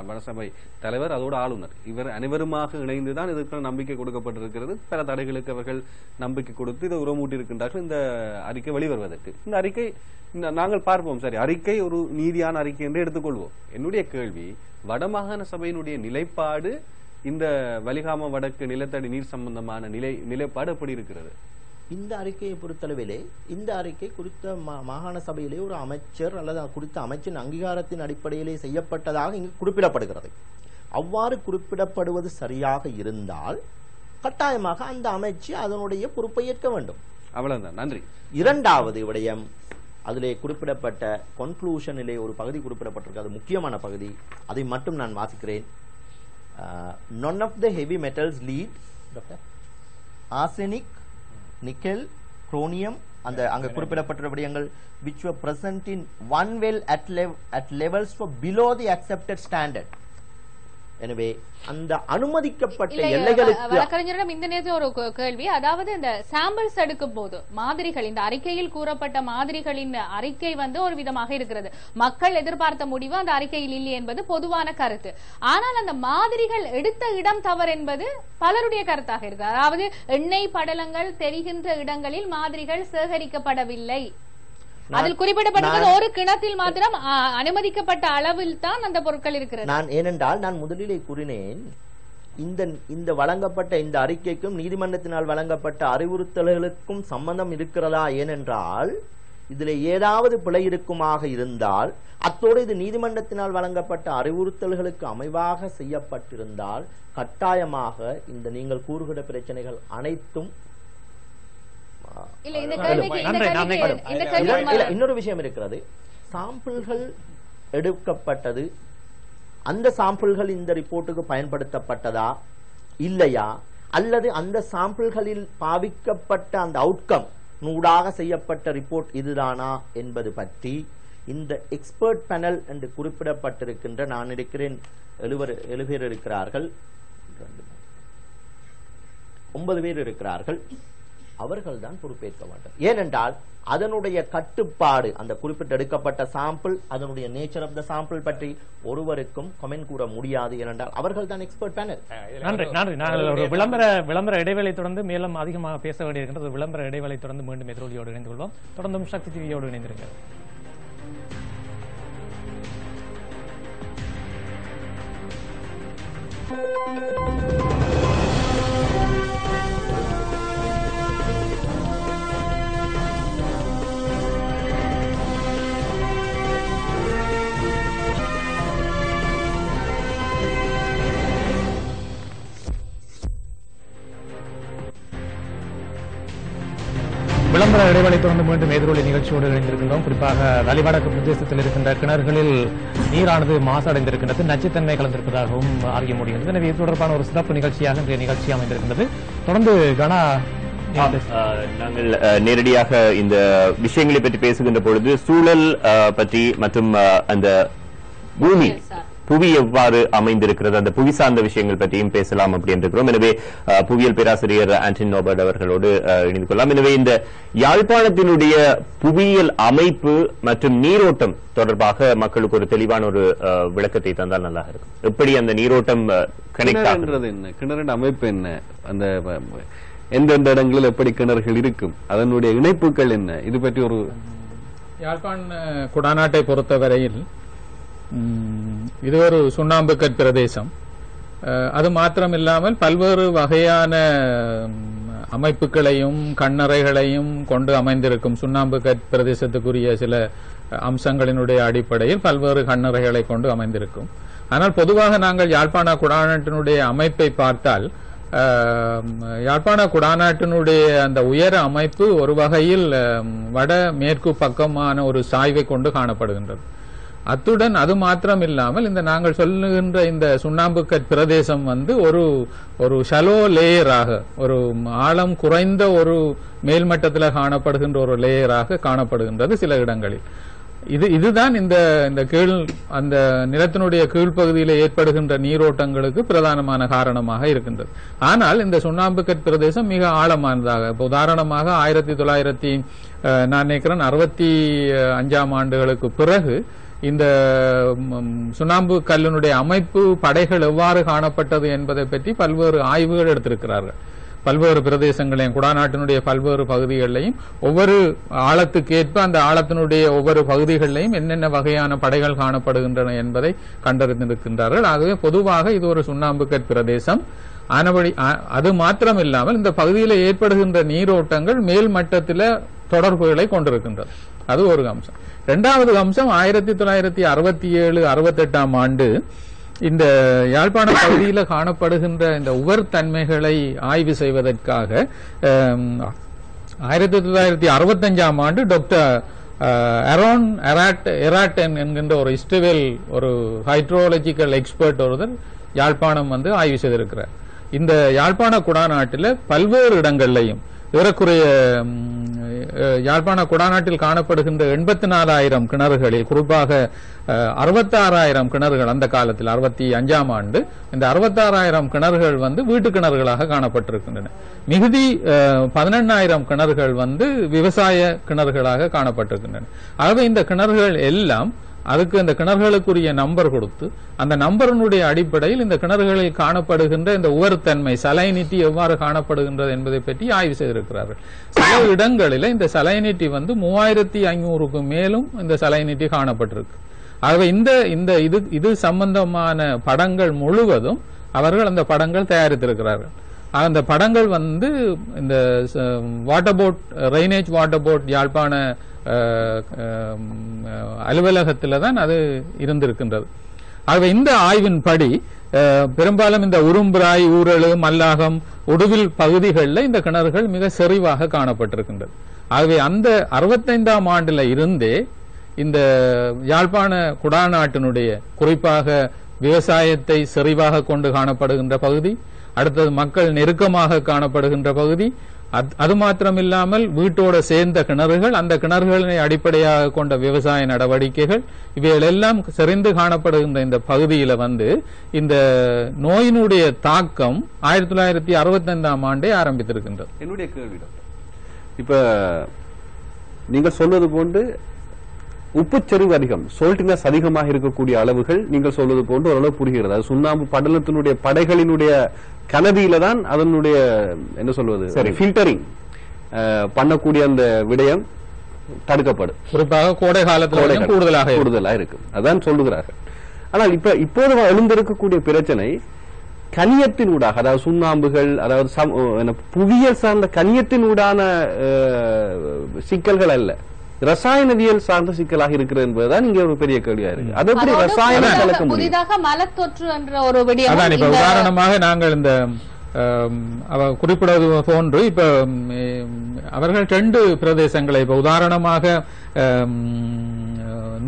வடசபை தலைவர், அதோடு ஆளுநர், இவர் அனைவருமாக இணைந்துதான் இதற்கு நம்பிக்கை கொடுக்கப்பட்டிருக்கிறது. பல தடைகளுக்கு அவர்கள் நம்பிக்கை கொடுத்து இதை உரமூட்டி இருக்கின்றார்கள் இந்த அறிக்கை வெளிவருவதற்கு. இந்த அறிக்கை நாங்கள் பார்ப்போம், சரி, அறிக்கை ஒரு நீதியான அறிக்கை என்று எடுத்துக்கொள்வோம். என்னுடைய கேள்வி, வடமாகாண சபையினுடைய நிலைப்பாடு இந்த வலிகாம வடக்கு நிலத்தடி நீர் சம்பந்தமான நிலைப்பாடு எப்படி இருக்கிறது? இந்த அறிக்கையை பொறுத்தளவிலே இந்த அறிக்கை குறித்த மாகாண சபையிலே ஒரு அமைச்சர் அல்லது குறித்த அமைச்சின் அங்கீகாரத்தின் அடிப்படையிலே செய்யப்பட்டதாக இங்கு குறிப்பிடப்படுகிறது. அவ்வாறு குறிப்பிடப்படுவது சரியாக இருந்தால் கட்டாயமாக அந்த அமைச்சு அதனுடைய பொறுப்பை ஏற்க வேண்டும். அவ்வளவுதான். நன்றி. இரண்டாவது விடயம், அதிலே குறிப்பிடப்பட்ட கன்க்ளூஷனிலே ஒரு பகுதி குறிப்பிடப்பட்டிருக்கிறது, முக்கியமான பகுதி. அதை மட்டும் நான் வாசிக்கிறேன். None of the heavy metals lead, arsenic, nickel, chromium, அங்க குறிப்பிடப்பட்ட விடயங்கள் which were present in one well at levels for below the accepted standard. எனவே அந்த அனுமதிக்கப்பட்ட எல்லைகளுக்கு வழக்கறிஞரிடம் இந்த நேரத்தில் ஒரு கேள்வி, அதாவது இந்த சாம்பிள்ஸ் எடுக்கும் போது மாதிரிகள், இந்த அறிக்கையில் கூறப்பட்ட மாதிரிகளின் அறிக்கை ஒரு விதமாக இருக்கிறது. மக்கள் எதிர்பார்த்த முடிவு அந்த அறிக்கையில் இல்லை என்பது பொதுவான கருத்து. ஆனால் அந்த மாதிரிகள் எடுத்த இடம் தவறு என்பது பலருடைய கருத்தாக இருக்கு. அதாவது எண்ணெய் படலங்கள் தெரிகின்ற இடங்களில் மாதிரிகள் சேகரிக்கப்படவில்லை. அதில் குறிப்பிடப்பட்டது ஒரு கிணத்தில் மாத்திரம் அனுமதிக்கப்பட்ட அளவில் தான் அந்த பொருட்கள் இருக்கிறது. நான் முதலிலே கூறினேன், இந்த வழங்கப்பட்ட இந்த அறிக்கைக்கும் நீதிமன்றத்தினால் வழங்கப்பட்ட அறிவுறுத்தல்களுக்கும் சம்பந்தம் இருக்கிறதா? ஏனென்றால் இதில் ஏதாவது பிழை இருக்குமாக இருந்தால், அத்தோடு இது நீதிமன்றத்தினால் வழங்கப்பட்ட அறிவுறுத்தல்களுக்கு அமைவாக செய்யப்பட்டிருந்தால் கட்டாயமாக இந்த நீங்கள் கூறுகிற பிரச்சனைகள் அனைத்தும். இன்னொரு விஷயம் இருக்கிறது, சாம்பிள்கள் எடுக்கப்பட்டது, அந்த சாம்பிள்கள் இந்த ரிப்போர்ட்டுக்கு பயன்படுத்தப்பட்டதா இல்லையா, அல்லது அந்த சாம்பிள்களில் பாவிக்கப்பட்ட அந்த அவுட்கம் நூடாக செய்யப்பட்ட ரிப்போர்ட் இதுதானா என்பது பற்றி இந்த எக்ஸ்பர்ட் பேனல் என்று குறிப்பிடப்பட்டிருக்கின்ற, நான் இருக்கிறேன் 7 பேர் இருக்கிறார்கள், 9 பேர் இருக்கிறார்கள், அவர்கள் தான் பொறுப்பேற்க வேண்டும். ஏனென்றால் அதனுடைய கட்டுப்பாடு, அந்த குறிப்பிட்ட எடுக்கப்பட்ட சாம்பிள், அதனுடைய நேச்சர் ஆஃப் த சாம்பிள் பற்றி ஒருவருக்கும் கமெண்ட் கூற முடியாது. ஏனென்றால் அவர்கள் தான் எக்ஸ்பர்ட் பேனல். நன்றி. நாங்கள் ஒரு விளம்பர இடைவேளை தொடர்ந்து மேலும் அதிகமாக பேச வேண்டியிருக்கின்றது. விளம்பர இடைவேளை தொடர்ந்து மீண்டும் எதிரொலியோடு இணைந்து கொள்வோம். தொடர்ந்தும் சக்தி டிவியோடு இணைந்திருக்கிறது. விளம்பர இடைவெளி தொடர்ந்து மீண்டும் எதிரொலி நிகழ்ச்சியோடு இணைந்திருக்கின்றோம். குறிப்பாக வலிவடக்கு பிரதேசத்தில் இருக்கின்ற கிணறுகளில் நீரானது மாசடைந்திருக்கின்றது, நச்சுத்தன்மை கலந்திருப்பதாகவும் அறிய முடிகின்றது. எனவே இது தொடர்பான ஒரு சிறப்பு நிகழ்ச்சியாக இன்றைய நிகழ்ச்சி அமைந்திருக்கின்றது. தொடர்ந்து கனா நாங்கள் நேரடியாக இந்த விஷயங்களை பற்றி பேசுகின்ற பொழுது சூழல் பற்றி மற்றும் அந்த பூமி புவி எவ்வாறு அமைந்திருக்கிறது, அந்த புவி சார்ந்த விஷயங்கள் பற்றியும் பேசலாம் அப்படி இருக்கிறோம். எனவே புவியியல் பேராசிரியர் ஆண்டனி நோபர்ட் அவர்களோடு இணைந்து கொள்ளலாம். எனவே இந்த யாழ்ப்பாணத்தினுடைய புவியியல் அமைப்பு மற்றும் நீரோட்டம் தொடர்பாக மக்களுக்கு ஒரு தெளிவான ஒரு விளக்கத்தை தந்தால் நல்லா இருக்கும். எப்படி அந்த நீரோட்டம் கனெக்ட் ஆகுறது, என்ன கிணறு அமைப்பு, என்ன அந்த எந்தெந்த இடங்களில் எப்படி கிணறுகள் இருக்கும், அதனுடைய இணைப்புகள் என்ன, இது பற்றி ஒரு யாழ்ப்பாண குடாநாட்டை பொறுத்தவரையில் இது ஒரு சுண்ணாம்பு கற் பிரதேசம். அது மாத்திரமில்லாமல் பல்வேறு வகையான அமைப்புகளையும் கண்ணறைகளையும் கொண்டு அமைந்திருக்கும். சுண்ணாம்பு கற் பிரதேசத்துக்குரிய சில அம்சங்களினுடைய அடிப்படையில் பல்வேறு கண்ணறைகளை கொண்டு அமைந்திருக்கும். ஆனால் பொதுவாக நாங்கள் யாழ்ப்பாண குடாநாட்டினுடைய அமைப்பை பார்த்தால் யாழ்ப்பாண குடாநாட்டினுடைய அந்த உயர அமைப்பு ஒரு வகையில் வட மேற்கு பக்கமான ஒரு சாய்வை கொண்டு காணப்படுகின்றது. அத்துடன் அது மாத்திரம் இல்லாமல் இந்த நாங்கள் சொல்லுகின்ற இந்த சுண்ணாம்பு கற் பிரதேசம் ஒரு ஷலோ லேயராக, ஒரு ஆழம் குறைந்த ஒரு மேல்மட்டத்தில் காணப்படுகின்ற ஒரு லேயராக காணப்படுகின்றது சில இடங்களில். இதுதான் இந்த கீழ் அந்த நிலத்தினுடைய கீழ்ப்பகுதியில் ஏற்படுகின்ற நீரோட்டங்களுக்கு பிரதானமான காரணமாக இருக்கின்றது. ஆனால் இந்த சுண்ணாம்பு கற் பிரதேசம் மிக ஆழமானதாக, இப்போ உதாரணமாக 1965 ஆண்டுகளுக்கு பிறகு இந்த சுண்ணாம்பு கல்லினுடைய அமைப்பு, படைகள் எவ்வாறு காணப்பட்டது என்பதை பற்றி பல்வேறு ஆய்வுகள் எடுத்திருக்கிறார்கள். பல்வேறு பிரதேசங்களையும் குடாநாட்டினுடைய பல்வேறு பகுதிகளிலையும் ஒவ்வொரு ஆழத்துக்கு ஏற்ப அந்த ஆழத்தினுடைய ஒவ்வொரு பகுதிகளிலையும் என்னென்ன வகையான படைகள் காணப்படுகின்றன என்பதை கண்டறிந்திருக்கின்றார்கள். ஆகவே பொதுவாக இது ஒரு சுண்ணாம்பு கற் பிரதேசம். ஆனபடி அது மாத்திரமில்லாமல் இந்த பகுதியில் ஏற்படுகின்ற நீரோட்டங்கள் மேல் மட்டத்தில் தொடர்புகளை கொண்டிருக்கின்றது. அது ஒரு அம்சம். இரண்டாவது அம்சம் 1967-68 ஆண்டு இந்த யாழ்ப்பாண பகுதியில் காணப்படுகின்ற இந்த உவர் தன்மைகளை ஆய்வு செய்வதற்காக 1965 ஆண்டு டாக்டர் அரோன் எராட்டன் என்கின்ற ஒரு இஸ்டவேல், ஒரு ஹைட்ரோலஜிக்கல் எக்ஸ்பர்ட் ஒருவர் யாழ்ப்பாணம் ஆய்வு செய்திருக்கிறார். இந்த யாழ்ப்பாண குடாநாட்டில் பல்வேறு இடங்கள்லையும் ஏறக்குறைய யாழ்ப்பாண குடாநாட்டில் காணப்படுகின்ற 84,000 கிணறுகளில் குறிப்பாக 66,000 கிணறுகள் அந்த காலத்தில் 65 ஆண்டு இந்த 66,000 கிணறுகள் வீட்டு கிணறுகளாக காணப்பட்டிருக்கின்றன. மிகுதி 18,000 கிணறுகள் விவசாய கிணறுகளாக காணப்பட்டிருக்கின்றன. ஆகவே இந்த கிணறுகள் எல்லாம் அதுக்கு அந்த கிணறுகளுக்குரிய நம்பர் கொடுத்து அந்த நம்பரினுடைய அடிப்படையில் இந்த கிணறுகளில் காணப்படுகின்ற இந்த உவர்த்தன்மை சலைனிட்டி எவ்வாறு காணப்படுகின்றது என்பதை பற்றி ஆய்வு செய்திருக்கிறார்கள். சில இடங்களில் இந்த சலைனிட்டி 3,500க்கு மேலும் இந்த சலைனிட்டி காணப்பட்டிருக்கு. ஆகவே இது சம்பந்தமான படங்கள் முழுவதும் அவர்கள் அந்த படங்கள் தயாரித்திருக்கிறார்கள். அந்த படங்கள் இந்த வாட்டர் போட், ரெய்னேஜ் வாட்டர் போட் யாழ்ப்பாண அலுவலகத்தில் தான் அது இருந்திருக்கின்றது. ஆகவே இந்த ஆய்வின்படி பெரும்பாலும் இந்த உரும்பிராய், ஊரலு, மல்லாகம், உடுவில் பகுதிகளில் இந்த கிணறுகள் மிக செறிவாக காணப்பட்டிருக்கின்றது. ஆகவே அந்த 65 ஆண்டுல இருந்தே இந்த யாழ்ப்பாண குடாநாட்டினுடைய குறிப்பாக விவசாயத்தை செறிவாக கொண்டு காணப்படுகின்ற பகுதி, அடுத்தது மக்கள் நெருக்கமாக காணப்படுகின்ற பகுதி, அது மாத்திரமில்லாமல் வீட்டோடு சேர்ந்த கிணறுகள், அந்த கிணறுகளை அடிப்படையாக கொண்ட விவசாய நடவடிக்கைகள், இவைகளெல்லாம் செறிந்து காணப்படுகின்ற இந்த பகுதியில இந்த நோயினுடைய தாக்கம் 1965 ஆண்டே ஆரம்பித்திருக்கின்றது. என்னுடைய கேள்வி இப்ப நீங்கள் சொல்வது போன்று உப்புச்சரிவு அதிகம், சோல்டினஸ் அதிகமாக இருக்கக்கூடிய அளவுகள் நீங்கள் சொல்வது போன்று ஓரளவு புரிகிறது. அது சுண்ணாம்பு படலத்தினுடைய படைகளினுடைய கனதியில தான் அதனுடைய என்ன சொல்வது ஃபில்டரிங் பண்ணக்கூடிய அந்த விடயம் தடுக்கப்படும். குறிப்பாக கோடை காலத்தில் கூடுதலாக இருக்கும், அதான் சொல்லுகிறார்கள். ஆனால் இப்போது எழுந்திருக்கக்கூடிய பிரச்சனை கனியத்தினூடாக, அதாவது சுண்ணாம்புகள், அதாவது புவியியல் சார்ந்த கனியத்தினூடான சிக்கல்கள் அல்ல, ரசாயனவியல் சார்ந்த சிக்கலாக இருக்கிறது என்பதுதான் இங்க ஒரு பெரிய கேள்வியா இருக்கு. அது எப்படி ரசாயனம் கலக்க முடியும்? புதிதாக மலத்தொற்று என்ற ஒரு விடயம். இப்ப உதாரணமாக நாங்கள் இந்த குறிப்பிடுவது போன்று இப்ப அவர்கள் 2 பிரதேசங்களை இப்ப உதாரணமாக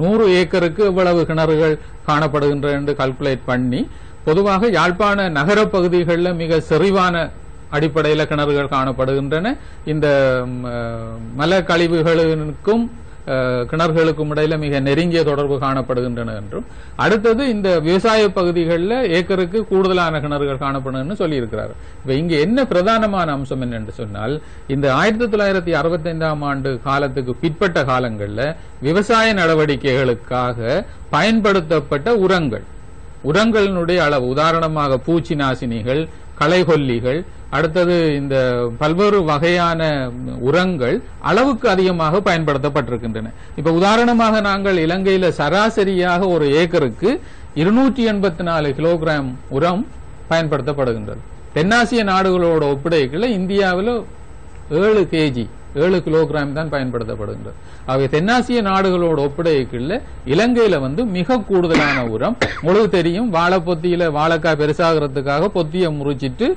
100 ஏக்கருக்கு எவ்வளவு கிணறுகள் காணப்படுகின்றன என்று கால்குலேட் பண்ணி, பொதுவாக யாழ்ப்பாண நகர பகுதிகளில் மிக செறிவான அடிப்படையில் கிணறுகள் காணப்படுகின்றன. இந்த மல கழிவுகளுக்கும் கிணறுகளுக்கும் இடையில மிக நெருங்கிய தொடர்பு காணப்படுகின்றன என்றும், அடுத்தது இந்த விவசாய பகுதிகளில் ஏக்கருக்கு கூடுதலான கிணறுகள் காணப்படும் சொல்லியிருக்கிறார். இப்ப இங்க என்ன பிரதானமான அம்சம் என்னென்று சொன்னால், இந்த 1965ஆம் ஆண்டு காலத்துக்கு பிற்பட்ட காலங்களில் விவசாய நடவடிக்கைகளுக்காக பயன்படுத்தப்பட்ட உரங்களினுடைய அளவு, உதாரணமாக பூச்சி நாசினிகள், களைகொல்லிகள், அடுத்தது இந்த பல்வேறு வகையான உரங்கள் அளவுக்கு அதிகமாக பயன்படுத்தப்பட்டிருக்கின்றன. இப்ப உதாரணமாக நாங்கள் இலங்கையில சராசரியாக ஒரு ஏக்கருக்கு 284 கிலோகிராம் உரம் பயன்படுத்தப்படுகின்றது. தென்னாசிய நாடுகளோட ஒப்பிடைக்குள்ள இந்தியாவில் 7 கிலோகிராம் தான் பயன்படுத்தப்படுகின்றது. ஆகவே தென்னாசிய நாடுகளோட ஒப்பிடைக்குள்ள இலங்கையில மிக கூடுதலான உரம். உங்களுக்கு தெரியும், வாழைப்பொத்தியில வாழைக்காய் பெருசாகிறதுக்காக பொத்தியை முறிச்சிட்டு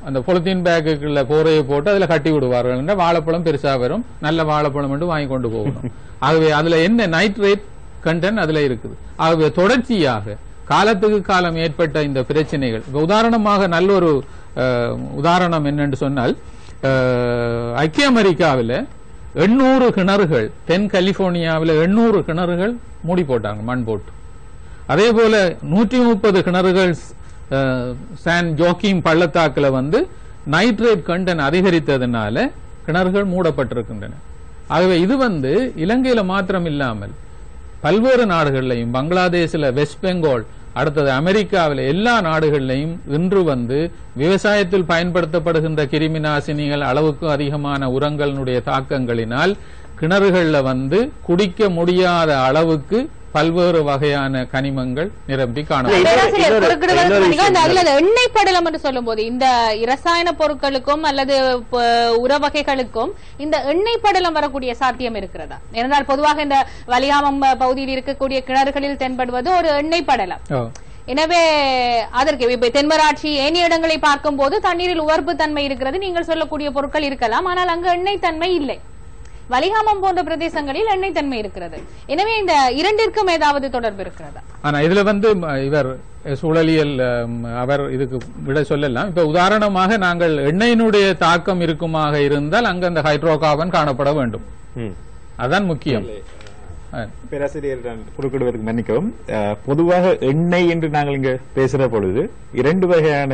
அந்த பொலித்தீன் பேக்குள்ள போரையை போட்டு அதுல கட்டி விடுவார்கள். வாழைப்பழம் பெருசா வரும், நல்ல வாழைப்பழம் என்று வாங்கி கொண்டு போகணும். ஆகவே அதுல என்ன நைட்ரேட் கண்டென்ட் அதுல இருக்குது. ஆகவே தொடர்ச்சியாக காலத்துக்கு காலம் ஏற்பட்ட இந்த பிரச்சனைகள், உதாரணமாக நல்ல ஒரு உதாரணம் என்னன்னு சொன்னால், ஐக்கிய அமெரிக்காவில் 800 கிணறுகள், தென் கலிபோர்னியாவில் 800 கிணறுகள் மூடி போட்டாங்க, மண் போட்டு. அதே போல 130 கிணறுகள் சான் ஜோக்கிம் பள்ளத்தாக்குல நைட்ரேட் கண்டென்ட் அதிகரித்ததுனால கிணறுகள் மூடப்பட்டிருக்கின்றன. ஆகவே இது இலங்கையில மாத்திரம் இல்லாமல் பல்வேறு நாடுகளிலையும், பங்களாதேஷ்ல, வெஸ்ட் பெங்கால், அடுத்தது அமெரிக்காவில், எல்லா நாடுகளிலையும் இன்று விவசாயத்தில் பயன்படுத்தப்படுகின்ற கிருமி நாசினிகள், அளவுக்கு அதிகமான உரங்களினுடைய தாக்கங்களினால் கிணறுகள்ல குடிக்க முடியாத அளவுக்கு பல்வேறு வகையான கனிமங்கள் நிரம்பி எண்ணெய் படலம் என்று சொல்லும் போது இந்த இரசாயன பொருட்களுக்கும் அல்லது உர வகைகளுக்கும் இந்த எண்ணெய் படலம் வரக்கூடிய சாத்தியம் இருக்கிறதா? ஏனென்றால் பொதுவாக இந்த வலியாமம் பகுதியில் இருக்கக்கூடிய கிணறுகளில் தென்படுவது ஒரு எண்ணெய் படலம். எனவே அதற்கு தென்மராட்சி ஏனைய இடங்களை பார்க்கும் போது தண்ணீரில் உவர்ப்பு தன்மை இருக்கிறது, நீங்கள் சொல்லக்கூடிய பொருட்கள் இருக்கலாம், ஆனால் அங்கு எண்ணெய் தன்மை இல்லை. வலிகாமம் போன்ற பிரதேசங்களில் எண்ணெய் தன்மை இருக்கிறது. எனவே இந்த இரண்டிற்கும் ஏதாவது தொடர்பு இருக்கிறதா? ஆனா இதுல இவர் சூழலியல் அவர் இதுக்கு விட சொல்லலாம். இப்ப உதாரணமாக நாங்கள் எண்ணெயினுடைய தாக்கம் இருக்குமாக இருந்தால் அங்க அந்த ஹைட்ரோ கார்பன் காணப்பட வேண்டும், அதான் முக்கியம். பேராசிரியர் குறுக்கிடுவதற்கு மன்னிக்கவும். பொதுவாக எண்ணெய் என்று நாங்கள் இங்க பேசுற பொழுது 2 வகையான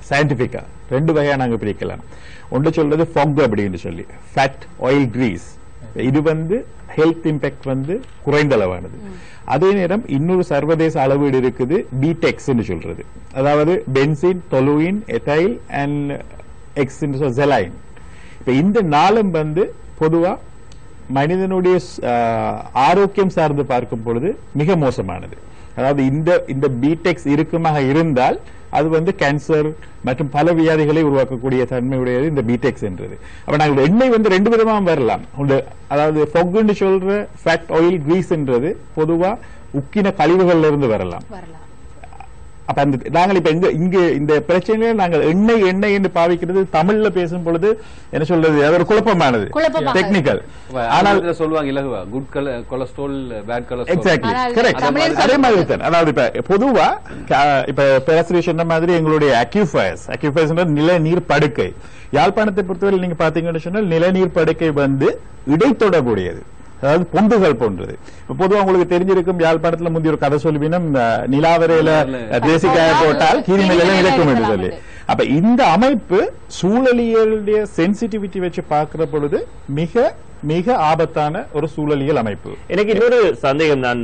சயின்டிபிக்கா 2 வகையா நாங்க பிரிக்கலாம். ஒன்று சொல்றது ஃபாக் அப்படின்னு சொல்லி, ஃபேட் ஆயில் கிரீஸ். இது ஹெல்த் இம்பாக்ட் குறைந்த அளவானது. அதே நேரம் இன்னொரு சர்வதேச அளவீடு இருக்குது, பிடெக்ஸ் சொல்றது, அதாவது பென்சின், தொலுயின், எத்தைல் அண்ட் எக்ஸ் ஜெலைன். இப்ப இந்த 4 பொதுவா மனிதனுடைய ஆரோக்கியம் சார்ந்து பார்க்கும் பொழுது மிக மோசமானது. அதாவது இந்த பிடெக்ஸ் இருக்குமாக இருந்தால் அது கேன்சர் மற்றும் பல வியாதிகளை உருவாக்கக்கூடிய தன்மையுடையது இந்த பிடெக்ஸ் என்றது. அப்ப நாங்கள் எண்ணெய் 2 விதமா வரலாம். அதாவது ஃபொக்னு சொல்ற ஃபேட் ஆயில் கிரீஸ் என்றது பொதுவா உக்கின கழிவுகள்ல இருந்து வரலாம். அப்ப நாங்கள் இப்ப இங்க இந்த பிரச்சனையில நாங்கள் எண்ணெய் என்று பாவிக்கிறது தமிழ்ல பேசும் பொழுது என்ன சொல்றது, அது ஒரு குழப்பமானது, டெக்னிக்கல். ஆனால் சொல்லுவாங்க இலகுவா good cholesterol, bad cholesterol. Exactly correct. அதே மாதிரி தான். அதாவது இப்ப பொதுவா இப்ப பேராசிரியர் சொன்ன மாதிரி எங்களுடைய அக்யூஃபயர்ஸ் நிலநீர் படுக்கை, யாழ்ப்பாணத்தை பொறுத்தவரை நீங்க பாத்தீங்கன்னு சொன்னால் நிலநீர் படுக்கை இடைத்தொடக்கூடியது, அதாவது பொந்துகள் போன்றது. பொதுவாக உங்களுக்கு தெரிஞ்சிருக்கும், யாழ்ப்பாணத்துல முந்தைய ஒரு கதை சொல்லுவீனம், நிலாவரையில தேசிக்காய போட்டால் கீரிநிலையில இறக்கும் என்று சொல்லி. அப்ப இந்த அமைப்பு சூழலியலுடைய சென்சிட்டிவிட்டி வச்சு பார்க்கிற பொழுது மிக மிக ஆபத்தான ஒரு சூழலியல் அமைப்பு. எனக்கு இன்னொரு சந்தேகம், நான்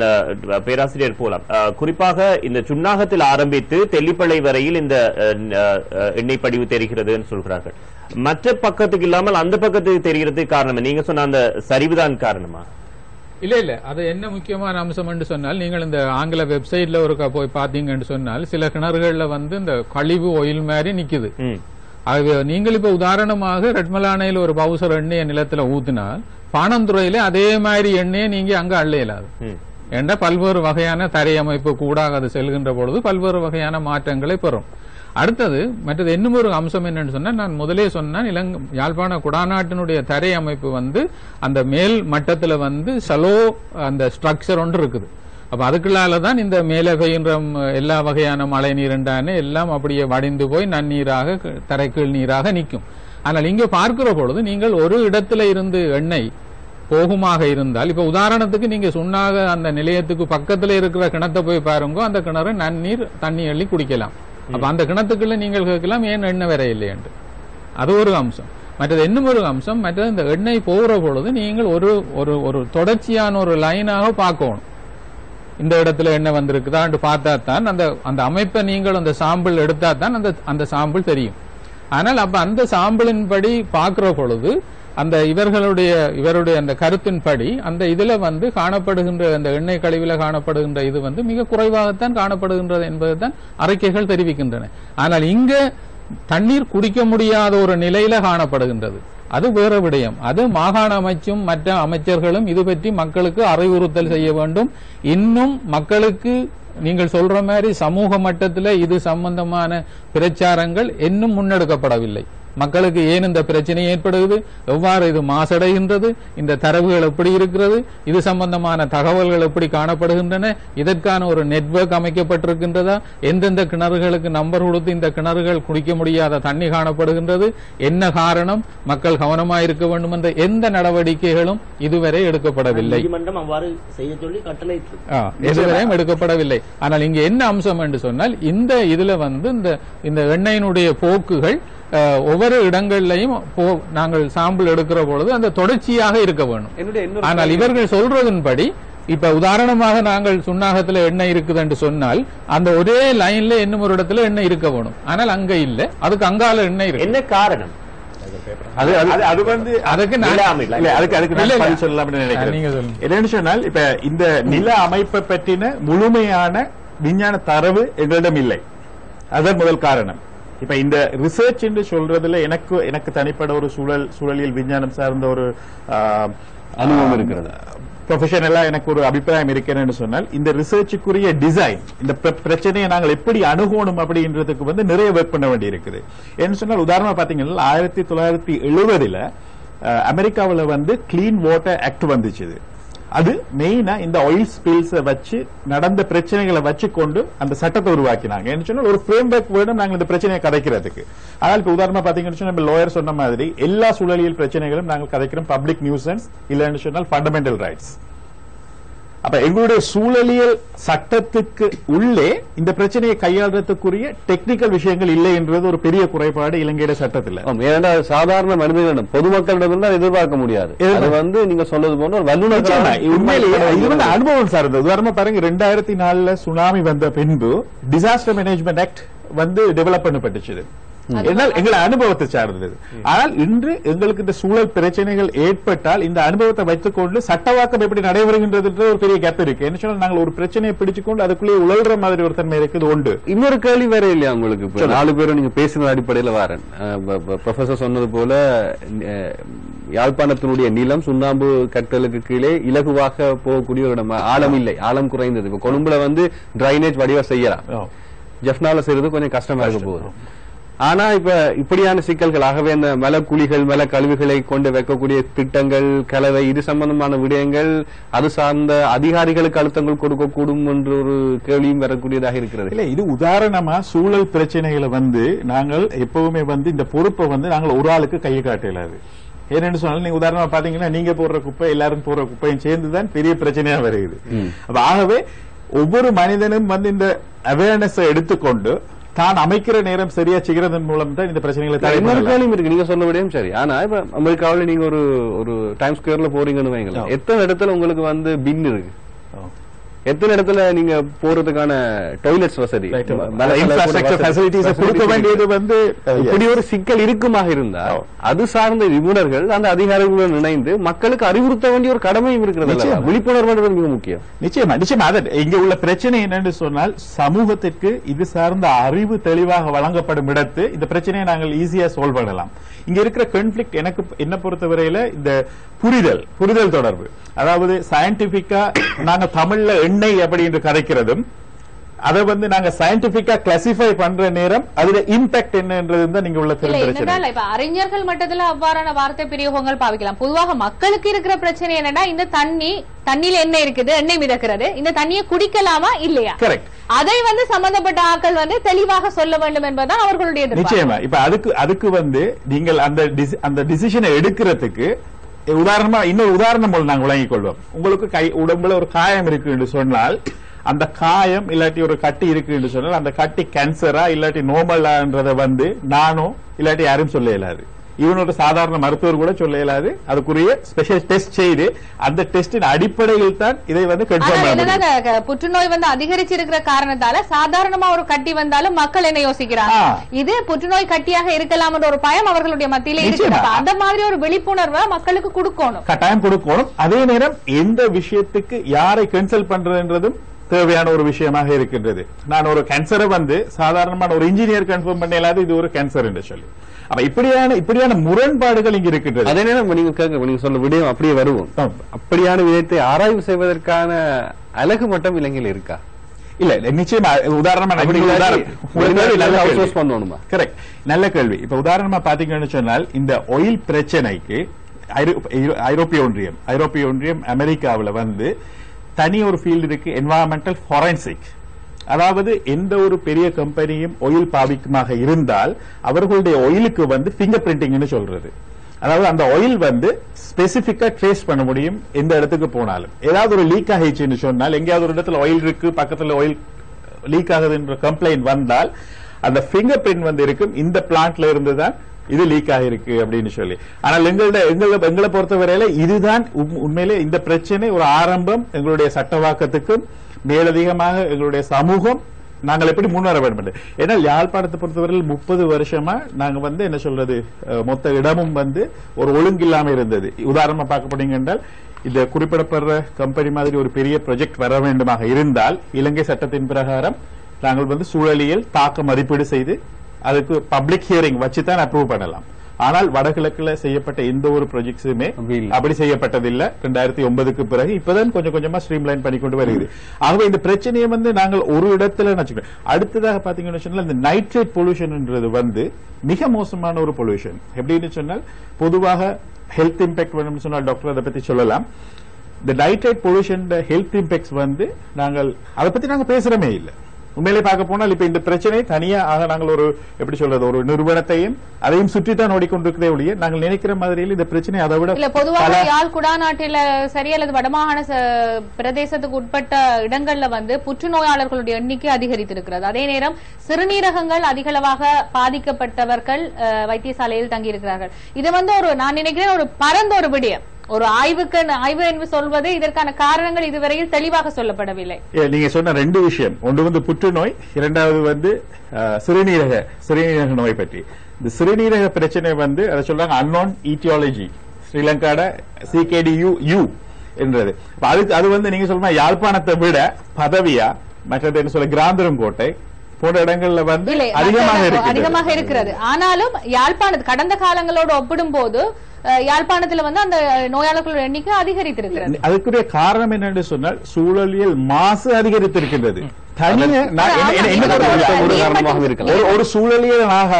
பேராசிரியர் போலாம். குறிப்பாக இந்த சுன்னாகத்தில் ஆரம்பித்து தெல்லிப்பளை வரையில் இந்த எண்ணெய் படிவு தெரிகிறதுன்னு சொல்கிறார்கள். மற்ற பக்கத்துக்கு இல்லாமல் அந்த பக்கத்துக்கு தெரிகிறதுக்கு காரணம் நீங்க சொன்ன அந்த சரிவுதான் காரணமா? இல்ல அது என்ன முக்கியமான அம்சம் என்று சொன்னால், நீங்கள் இந்த ஆங்கில வெப்சைட்ல ஒரு போய் பாத்தீங்கன்னு சொன்னால் சில கிணறுகள்ல இந்த கழிவு ஒயில் மாதிரி நிக்குது. ஆகவே நீங்கள் இப்ப உதாரணமாக ரெட்மலானையில் ஒரு பவுசர் எண்ணெயை நிலத்துல ஊத்தினால் பாணந்துறையில அதே மாதிரி எண்ணெயை நீங்க அங்க அள்ள இயலாது. என்ற பல்வேறு வகையான தரை அமைப்பு கூட அது செல்கின்ற பொழுது பல்வேறு வகையான மாற்றங்களை பெறும். அடுத்தது மற்றது இன்னும் ஒரு அம்சம் என்னன்னு சொன்னா, நான் முதலே சொன்னேன், யாழ்ப்பாண குடாநாட்டினுடைய தரை அமைப்பு அந்த மேல் மட்டத்துல சலோ அந்த ஸ்ட்ரக்சர் ஒன்று இருக்குது. அப்ப அதுக்குள்ளாலதான் இந்த மேலே பெய்கின்ற எல்லா வகையான மழை நீருண்டானே எல்லாம் அப்படியே வடிந்து போய் நன்னீராக தரைக்கீழ் நீராக நிற்கும். ஆனால் இங்க பார்க்கிற பொழுது நீங்கள் ஒரு இடத்துல இருந்து எண்ணெய் போகுமாக இருந்தால், இப்ப உதாரணத்துக்கு நீங்க சொன்னாக அந்த நிலையத்துக்கு பக்கத்துல இருக்கிற கிணத்தை போய் பாருங்க, அந்த கிணறு நன்னீர் தண்ணி அள்ளி குடிக்கலாம். அப்ப அந்த கிணத்துக்குள்ள நீங்கள் கேட்கலாம் ஏன் எண்ணெய் வர இல்லை என்று. அது ஒரு அம்சம். மற்றது இன்னும் ஒரு அம்சம், மற்றது இந்த எண்ணெய் போகிற பொழுது நீங்கள் ஒரு தொடர்ச்சியான ஒரு லைனாக பார்க்கணும். இந்த இடத்துல எண்ணெய் வந்திருக்குதான்னு பார்த்தா தான் அந்த அமைப்பை நீங்கள் அந்த சாம்பிள் எடுத்தா தான் அந்த சாம்பிள் தெரியும். ஆனால் அப்ப அந்த சாம்பிளின் படி பார்க்கிற பொழுது அந்த இவருடைய அந்த கருத்தின்படி அந்த இதுல காணப்படுகின்ற அந்த எண்ணெய் கழிவுல காணப்படுகின்ற இது மிக குறைவாகத்தான் காணப்படுகின்றது என்பதுதான் அறிக்கைகள் தெரிவிக்கின்றன. ஆனால் இங்க தண்ணீர் குடிக்க முடியாத ஒரு நிலையில காணப்படுகின்றது. அது வேற விடயம். அது மாகாண அமைச்சும் மற்ற அமைச்சர்களும் இது பற்றி மக்களுக்கு அறிவுறுத்தல் செய்ய வேண்டும். இன்னும் மக்களுக்கு நீங்கள் சொல்ற மாதிரி சமூக மட்டத்தில் இது சம்பந்தமான பிரச்சாரங்கள் இன்னும் முன்னெடுக்கப்படவில்லை. மக்களுக்கு ஏன் இந்த பிரச்சனை ஏற்படுகிறது, எவ்வாறு இது மாசடைகின்றது, இந்த தரவுகள் எப்படி இருக்கிறது, இது சம்பந்தமான தகவல்கள் எப்படி காணப்படுகின்றன, இதற்கான ஒரு நெட்வொர்க் அமைக்கப்பட்டிருக்கின்றதா, எந்தெந்த கிணறுகளுக்கு நம்பர் கொடுத்து இந்த கிணறுகள் குடிக்க முடியாத தண்ணி காணப்படுகின்றது, என்ன காரணம், மக்கள் கவனமாயிருக்க வேண்டும் என்ற எந்த நடவடிக்கைகளும் இதுவரை எடுக்கப்படவில்லை. இதுவரையும் எடுக்கப்படவில்லை. ஆனால் இங்க என்ன அம்சம் என்று சொன்னால், இந்த இதுல இந்த எண்ணெயினுடைய போக்குகள் ஒவ்வொரு இடங்கள்லையும் நாங்கள் சாம்பிள் எடுக்கிற பொழுது அந்த தொடர்ச்சியாக இருக்க வேண்டும். ஆனால் இவர்கள் சொல்றதன்படி இப்ப உதாரணமாக நாங்கள் சுண்ணாகத்துல எண்ணெய் இருக்குது என்று சொன்னால் அந்த ஒரே லைன்ல இன்னும் ஒரு இடத்துல எண்ணெய் இருக்க வேணும். ஆனால் அங்க இல்ல, அதுக்கு அங்கால எண்ணெய் இருக்கு. என்ன காரணம்? என்னன்னு சொன்னால், இப்ப இந்த நில அமைப்பை பற்றின முழுமையான விஞ்ஞான தரவு எங்களிடம் இல்லை. அதன் முதல் காரணம். இப்ப இந்த ரிசர்ச் என்று சொல்றதுல எனக்கு தனிப்பட்ட ஒரு சூழலியல் விஞ்ஞானம் சார்ந்த ஒரு அனுபவம் இருக்கிறது. ப்ரொஃபஷனலா எனக்கு ஒரு அபிப்பிராயம் இருக்கிறேன்னு சொன்னால், இந்த ரிசர்ச்சுக்குரிய டிசைன், இந்த பிரச்சனையை நாங்கள் எப்படி அணுகணும் அப்படின்றதுக்கு நிறைய ஒர்க் பண்ண வேண்டி இருக்குது. என்ன சொன்னால், உதாரணமா பாத்தீங்கன்னா 1970 அமெரிக்காவில் கிளீன் வாட்டர் ஆக்ட் வந்துச்சு. அது மெயினா இந்த ஆயில் ஸ்பில்ஸ் வச்சு நடந்த பிரச்சனைகளை வச்சு கொண்டு அந்த சட்டத்தை உருவாக்கினாங்க. என்ன சொன்னா, ஒரு ஃப்ரேம்வொர்க் வேணும் நாங்கள் இந்த பிரச்சனையை கதைக்கிறதுக்கு. ஆனால் இப்ப உதாரணமா பாத்தீங்கன்னு சொன்னா, நம்ம லோயர் சொன்ன மாதிரி எல்லா சூழலியல் பிரச்சனைகளும் நாங்கள் கதைக்கிறோம் பப்ளிக் நியூசன்ஸ், இல்லைன்னு சொன்னால் ஃபண்டமெண்டல் ரைட்ஸ். அப்ப எங்களுடைய சூழலியல் சட்டத்துக்கு உள்ளே இந்த பிரச்சனையை கையாளுறதுக்குரிய டெக்னிக்கல் விஷயங்கள் இல்லை என்றது ஒரு பெரிய குறைபாடு இலங்கையுடைய சட்டத்தில். சாதாரண மனிதர்களிடம் பொதுமக்களிடம் எதிர்பார்க்க முடியாது. அது நீங்க சொல்றது போன்ற ஒரு வல்லுநர் உண்மையிலேயே இது அனுபவம் சார்ந்தது. உதாரணமா பாருங்க, 2004 சுனாமி வந்த பின்பு டிசாஸ்டர் மேனேஜ்மெண்ட் ஆக்ட் டெவலப் பண்ணப்பட்டுச்சு. என்னால் எங்களை அனுபவத்தை சார்ந்தது. ஆனால் இன்று எங்களுக்கு இந்த சூழல் பிரச்சனைகள் ஏற்பட்டால் இந்த அனுபவத்தை வைத்துக் கொண்டு சட்டவாக்கம் எப்படி நடைபெறுகின்றது ஒரு பெரிய கேப் இருக்கு. என்ன சொன்னா, நாங்கள் ஒரு பிரச்சனையை பிடிச்சுக்கொண்டு அதுக்குள்ளே உழல்ற மாதிரி ஒரு தன்மை இருக்குது உண்டு. இன்னொரு கேள்வி வேற இல்லையா உங்களுக்கு? 4 பேரும் நீங்க பேசுற அடிப்படையில் வரேன். ப்ரொஃபசர் சொன்னது போல யாழ்ப்பாணத்தினுடைய நிலம் சுண்ணாம்பு கட்டலுக்கு கீழே இலகுவாக போகக்கூடிய ஒரு இடம், ஆழம் இல்லை, ஆழம் குறைந்தது. இப்ப கொழும்புல டிரைனேஜ் வடிவா செய்யலாம், ஜெஃப்னால செய்யறது கொஞ்சம் கஷ்டமா இருக்க போகுது. ஆனா இப்ப இப்படியான சிக்கல்கள், ஆகவே அந்த மல குழிகள் மல கழிவுகளை கொண்டு வைக்கக்கூடிய திட்டங்கள், கலவை, இது சம்பந்தமான விடயங்கள், அது சார்ந்த அதிகாரிகளுக்கு அழுத்தங்கள் கொடுக்கக்கூடும் என்ற ஒரு கேள்வியும் வரக்கூடியதாக இருக்கிறது. இல்ல, இது உதாரணமா சூழல் பிரச்சனைகளை நாங்கள் எப்பவுமே இந்த பொறுப்பை நாங்கள் ஒரு ஆளுக்கு கையை காட்டலாது. ஏன்னு சொன்னாலும், நீங்க உதாரணமா பாத்தீங்கன்னா, நீங்க போடுற குப்பை எல்லாரும் போடுற குப்பையும் சேர்ந்துதான் பெரிய பிரச்சனையா வருகிறது. அப்ப ஆகவே ஒவ்வொரு மனிதனும் இந்த அவேர்னஸ் எடுத்துக்கொண்டு தான் அமைக்கிற நேரம் சரியா செய்கிறதன் மூலம் தான் இந்த பிரச்சனைகளை இருக்கு. நீங்க சொல்ல விடையும் சரி. ஆனா இப்ப அமெரிக்காவில் நீங்க ஒரு டைம் ஸ்கொயர்ல போறீங்கன்னு வைங்களேன், எத்தனை இடத்துல உங்களுக்கு பின் இருக்கு, எத்தனை இடத்துல நீங்க போறதுக்கான டாய்லெட்ஸ் வசதி, கொடுக்க வேண்டியது இப்படி ஒரு சிக்கல் இருக்குமாக இருந்தா அது சார்ந்த நிபுணர்கள் அந்த அதிகாரிகளுடன் இணைந்து மக்களுக்கு அறிவுறுத்த வேண்டிய ஒரு கடமையும் இருக்கிறது. விழிப்புணர்வு மிக முக்கியம். நிச்சயமா இங்க உள்ள பிரச்சனை என்னன்னு சொன்னால், சமூகத்திற்கு இது சார்ந்த அறிவு தெளிவாக வழங்கப்படும் இடத்து இந்த பிரச்சனையை நாங்கள் ஈஸியா சால்வ் பண்ணலாம். இங்க இருக்கிற கான்ஃபிளிக்ட் என்ன பொறுத்தவரையில இந்த புரிதல் தொடர்பு, அதாவது சயின்டிபிக்கா நாங்க தமிழ்ல எண்ணெய் அப்படி என்று கதைக்கிறதும் அதை நாங்க சயின்டிபிக்கா கிளாசிஃபை பண்ற நேரம் அதுல இம்பாக்ட் என்னன்றது நீங்க உள்ள தெரிஞ்சு. இப்ப அறிஞர்கள் மட்டத்துல அவ்வாறான வார்த்தை பிரயோகங்கள் பாவிக்கலாம். பொதுவாக மக்களுக்கு இருக்கிற பிரச்சனை என்னன்னா, இந்த தண்ணியில என்ன இருக்குது, எண்ணெய் மிதக்கிறது, இந்த தண்ணியை குடிக்கலாமா இல்லையா, கரெக்ட், அதை சம்பந்தப்பட்ட ஆட்கள் தெளிவாக சொல்ல வேண்டும் என்பதுதான் அவர்களுடைய நிச்சயமா. இப்ப அதுக்கு நீங்கள் அந்த டிசிஷனை எடுக்கிறதுக்கு உதாரணமா இன்னொரு உதாரணம் போல நாங்கள் வழங்கிக் கொள்வோம். உங்களுக்கு உடம்புல ஒரு காயம் இருக்கு என்று சொன்னால், அந்த காயம் இல்லாட்டி ஒரு கட்டி இருக்கு என்று சொன்னால், அந்த கட்டி கேன்சரா இல்லாட்டி நோமலான்றதை நானோ இல்லாட்டி யாரும் சொல்ல இயலாது. இவனோட சாதாரண மருத்துவர் கூட சொல்ல இயலாது. அதுக்குரிய ஸ்பெஷல் டெஸ்ட் செய்து அந்த டெஸ்டின் அடிப்படையில் தான் இதை கன்ஃபார்ம் பண்ண முடியும். புற்றுநோய் அதிகரிச்சிருக்கிற காரணத்தால சாதாரணமா ஒரு கட்டி வந்தாலும் மக்கள் என்ன யோசிக்கிறாங்க, இது புற்றுநோய் கட்டியாக இருக்கலாம் என்ற ஒரு பயம் அவர்களுடைய மத்தியில இருக்கு. அந்த மாதிரி ஒரு விழிப்புணர்வை மக்களுக்கு கொடுக்கணும், கட்டாயம் கொடுக்கணும். அதே நேரம் எந்த விஷயத்துக்கு யாரை கன்சல்ட் பண்றதுன்றதும் தேவையான ஒரு விஷயமாக இருக்கின்றது. நான் ஒரு கேன்சரை சாதாரணமான ஒரு இன்ஜினியர் கன்ஃபார்ம் பண்ண இயலாது இது ஒரு கேன்சர் என்று சொல்லி. அப்ப இப்படியான முரண்பாடுகள் இங்க இருக்கின்றது. அதே நேரம் நீங்க சொல்ல விடயம் அப்படியே வருவோம். அப்படியான விடயத்தை ஆராய்வு செய்வதற்கான அழகு மட்டும் இலங்கையில் இருக்கா? இல்ல நிச்சயமா. உதாரணமா பண்ணணுமா? கரெக்ட், நல்ல கேள்வி. இப்ப உதாரணமா பாத்தீங்கன்னு சொன்னால், இந்த ஆயில் பிரச்சனைக்கு ஐரோப்பிய ஒன்றியம் அமெரிக்காவில் தனி ஒரு ஃபீல்டு இருக்கு, என்வாயன்மெண்டல் ஃபாரன்சிக். அதாவது எந்த ஒரு பெரிய கம்பெனியும் ஆயில் பாவிக்குமாக இருந்தால் அவர்களுடைய ஆயிலுக்கு ஃபிங்கர் பிரிண்டிங்னு சொல்றது. அதாவது அந்த ஆயில் ஸ்பெசிபிக்கா ட்ரேஸ் பண்ண முடியும் எந்த இடத்துக்கு போனாலும். ஏதாவது ஒரு லீக் ஆகிடுச்சுன்னு சொன்னால், எங்கேயாவது ஒரு இடத்துல ஆயில் இருக்கு, பக்கத்துல ஆயில் லீக் ஆகுதுன்ற கம்ப்ளைண்ட் வந்தால் அந்த ஃபிங்கர் பிரிண்ட் இருக்கும், இந்த பிளான்ட்ல இருந்துதான் இது லீக் ஆகிருக்கு அப்படின்னு சொல்லி. ஆனால் எங்களை பொறுத்தவரையில இதுதான் உண்மையிலே இந்த பிரச்சனை ஒரு ஆரம்பம். எங்களுடைய சட்டவாக்கத்துக்கும் மேலதிகமாக எங்களுடைய சமூகம் நாங்கள் எப்படி முன்னேற வேண்டும். ஏன்னா யாழ்ப்பாணத்தை பொறுத்தவரையில் 30 வருஷமா நாங்க என்ன சொல்றது, மொத்த இடமும் ஒரு ஒழுங்கில்லாம இருந்தது. உதாரணமா பார்க்க போனீங்க என்றால், இந்த குறிப்பிடப்படுற கம்பெனி மாதிரி ஒரு பெரிய ப்ராஜெக்ட் வர வேண்டுமாக இருந்தால் இலங்கை சட்டத்தின் பிரகாரம் நாங்கள் சூழலியல் தாக்க மதிப்பீடு செய்து அதுக்கு பப்ளிக் ஹியரிங் வச்சுதான் அப்ரூவ் பண்ணலாம். ஆனால் வடகிழக்குல செய்யப்பட்ட எந்த ஒரு ப்ராஜெக்ட்ஸுமே அப்படி செய்யப்பட்டதில்லை. 2009க்கு பிறகு இப்பதான் கொஞ்சம் கொஞ்சமா ஸ்ட்ரீம்லைன் பண்ணிக்கொண்டு வருகிறது. ஆகவே இந்த பிரச்சனையை நாங்கள் ஒரு இடத்துல அடுத்ததாக பாத்தீங்கன்னு சொன்னால், இந்த நைட்ரேட் பொல்யூஷன்ன்றது மிக மோசமான ஒரு பொல்யூஷன். எப்படின்னு சொன்னால், பொதுவாக ஹெல்த் இம்பாக்ட் வேணும்னு சொன்னால் டாக்டர் அதை பத்தி சொல்லலாம். இந்த நைட்ரேட் பொல்யூஷன் ஹெல்த் இம்பாக்ட்ஸ் நாங்கள் அதை பத்தி நாங்கள் பேசுறமே இல்லை. உண்மையிலே பார்க்க போனால் இப்ப இந்த பிரச்சனை தனியாக நாங்கள் ஒரு எப்படி சொல்றது, ஒரு நிறுவனத்தையும் அதையும் சுற்றித்தான் ஓடிக்கொண்டிருக்கிறதே ஒழிய நாங்கள் நினைக்கிற மாதிரியில் இந்த பிரச்சனை அதை விட இல்ல. பொதுவாக யாழ் குடாநாட்டில சரி அல்லது வடமாகாண பிரதேசத்துக்கு உட்பட்ட இடங்கள்ல புற்றுநோயாளர்களுடைய எண்ணிக்கை அதிகரித்திருக்கிறது. அதே நேரம் சிறுநீரகங்கள் அதிகளவாக பாதிக்கப்பட்டவர்கள் வைத்தியசாலையில் தங்கியிருக்கிறார்கள். இது ஒரு நான் நினைக்கிறேன் ஒரு பரந்த ஒரு விடயம். ஒரு ஆய்வு என்று சொல்வது இதற்கான காரணங்கள் இதுவரையில் தெளிவாக சொல்லப்படவில்லை. நீங்க சொன்ன ரெண்டு விஷயம், ஒன்று புற்றுநோய், இரண்டாவது சிறுநீரக நோய் பற்றி. இந்த சிறுநீரக பிரச்சனை அதை சொல்றாங்க அன்னோன் ஈட்டியாலஜி, ஸ்ரீலங்காட CKDU என்றது. அது நீங்க சொல்ற யாழ்ப்பாணத்தை விட பதவியா மற்றது என்ன சொல்ல கிராந்தரங்கோட்டை போன்ற இடங்கள்ல அதிகமாக இருக்கிறது. ஆனாலும் யாழ்ப்பாணம் கடந்த காலங்களோடு ஒப்பிடும் போது யாழ்ப்பாணத்துல அந்த நோயாளர்களோட எண்ணிக்கை அதிகரித்திருக்கிறது. அதுக்குரிய காரணம் என்னன்னு சொன்னால், சூழலியல் மாசு அதிகரித்திருக்கின்றது. ஒரு சூழலியலாக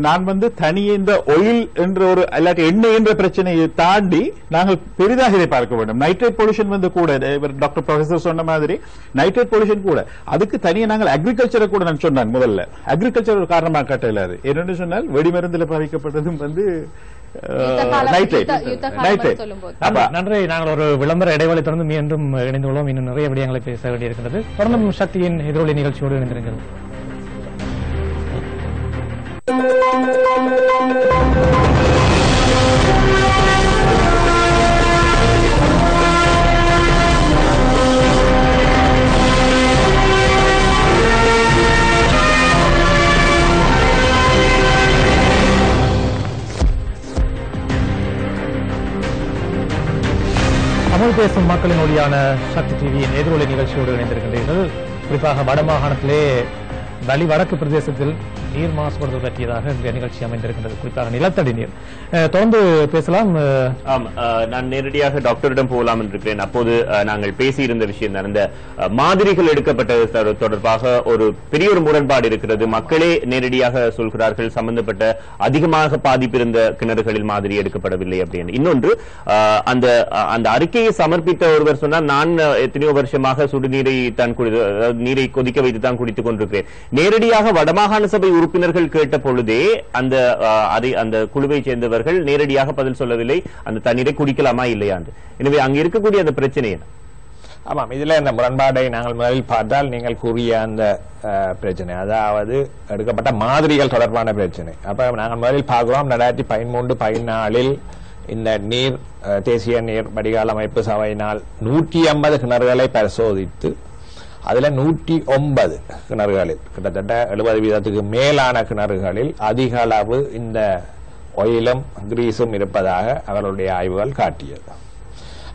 நான் தனியே இந்த ஆயில் என்ற ஒரு இல்லாட்டி எண்ணெய் என்ற பிரச்சனையை தாண்டி நாங்கள் பெரிதாக இதை பார்க்க வேண்டும். நைட்ரேட் பொல்யூஷன் கூட டாக்டர் ப்ரொஃபசர் சொன்ன மாதிரி நைட்ரேட் பொல்யூஷன் கூட அதுக்கு தனியே நாங்கள் அக்ரிகல்ச்சரை கூட நான் சொன்னேன். முதல்ல அக்ரிகல்ச்சர் ஒரு காரணமாக காட்டலாது. என்னன்னு சொன்னால், வெடிமருந்துல பாதிக்கப்பட்டதும் நன்றி. நாங்கள் ஒரு விளம்பர இடைவெளி தொடர்ந்து மீண்டும் இணைந்து கொள்வோம். இன்னும் நிறைய விடயங்களை பேச வேண்டியிருக்கிறது. தொடர்ந்து சக்தியின் எதிரொலி நிகழ்ச்சியோடு இணைந்திருக்கிறது. தமிழ் பேசும் மக்களின் ஒளியான சக்தி டிவியின் எதிரொலி நிகழ்ச்சியோடு இணைந்திருக்கின்றீர்கள். குறிப்பாக வடமாகாணத்திலே வடக்கு பிரதேசத்தில் நீர் மாசுபடுதல் பற்றியதாக இந்த நிகழ்ச்சி அமைந்திருக்கின்றது. குறிப்பாக நிலத்தடி நீர். தொடர்ந்து பேசலாம். நான் நேரடியாக டாக்டரிடம் போகலாம் இருக்கிறேன். அப்போது நாங்கள் பேசியிருந்த விஷயம் தான், இந்த மாதிரிகள் எடுக்கப்பட்டது தொடர்பாக ஒரு பெரிய ஒரு முரண்பாடு இருக்கிறது. மக்களே நேரடியாக சொல்கிறார்கள் சம்பந்தப்பட்ட அதிகமாக பாதிப்பு இருந்த கிணறுகளில் மாதிரி எடுக்கப்படவில்லை அப்படின்னு. இன்னொன்று, அந்த அறிக்கையை சமர்ப்பித்த ஒருவர் சொன்னால், நான் எத்தனையோ வருஷமாக சுடுநீரை தான் நீரை கொதிக்க வைத்து தான் குடித்துக் கொண்டிருக்கிறேன். நேரடியாக வடமாகாண சபை உறுப்பினர்கள் கேட்ட பொழுதே அந்த குழுவை சேர்ந்தவர்கள் நேரடியாக பதில் சொல்லவில்லை அந்த தண்ணீரை குடிக்கலாமா இல்லையா. எனவே அங்க இருக்கக்கூடிய அந்த பிரச்சனை என்ன? ஆமாம், இதுல இந்த முரண்பாடை நாங்கள் முதலில் பார்த்தால் நீங்கள் கூறிய அந்த பிரச்சனை, அதாவது எடுக்கப்பட்ட மாதிரிகள் தொடர்பான பிரச்சனை. அப்ப நாங்கள் முதலில் பார்க்கிறோம் 2013-14 இந்த தேசிய நீர் வடிகால் அமைப்பு சபையினால் 150 கிணறுகளை பரிசோதித்து அதுல 109 கிணறுகளில் கிட்டத்தட்ட 70% மேலான கிணறுகளில் அதிக அளவு இந்த ஆயிலும் கிரீஸும் இருப்பதாக அவர்களுடைய ஆய்வுகள் காட்டியது.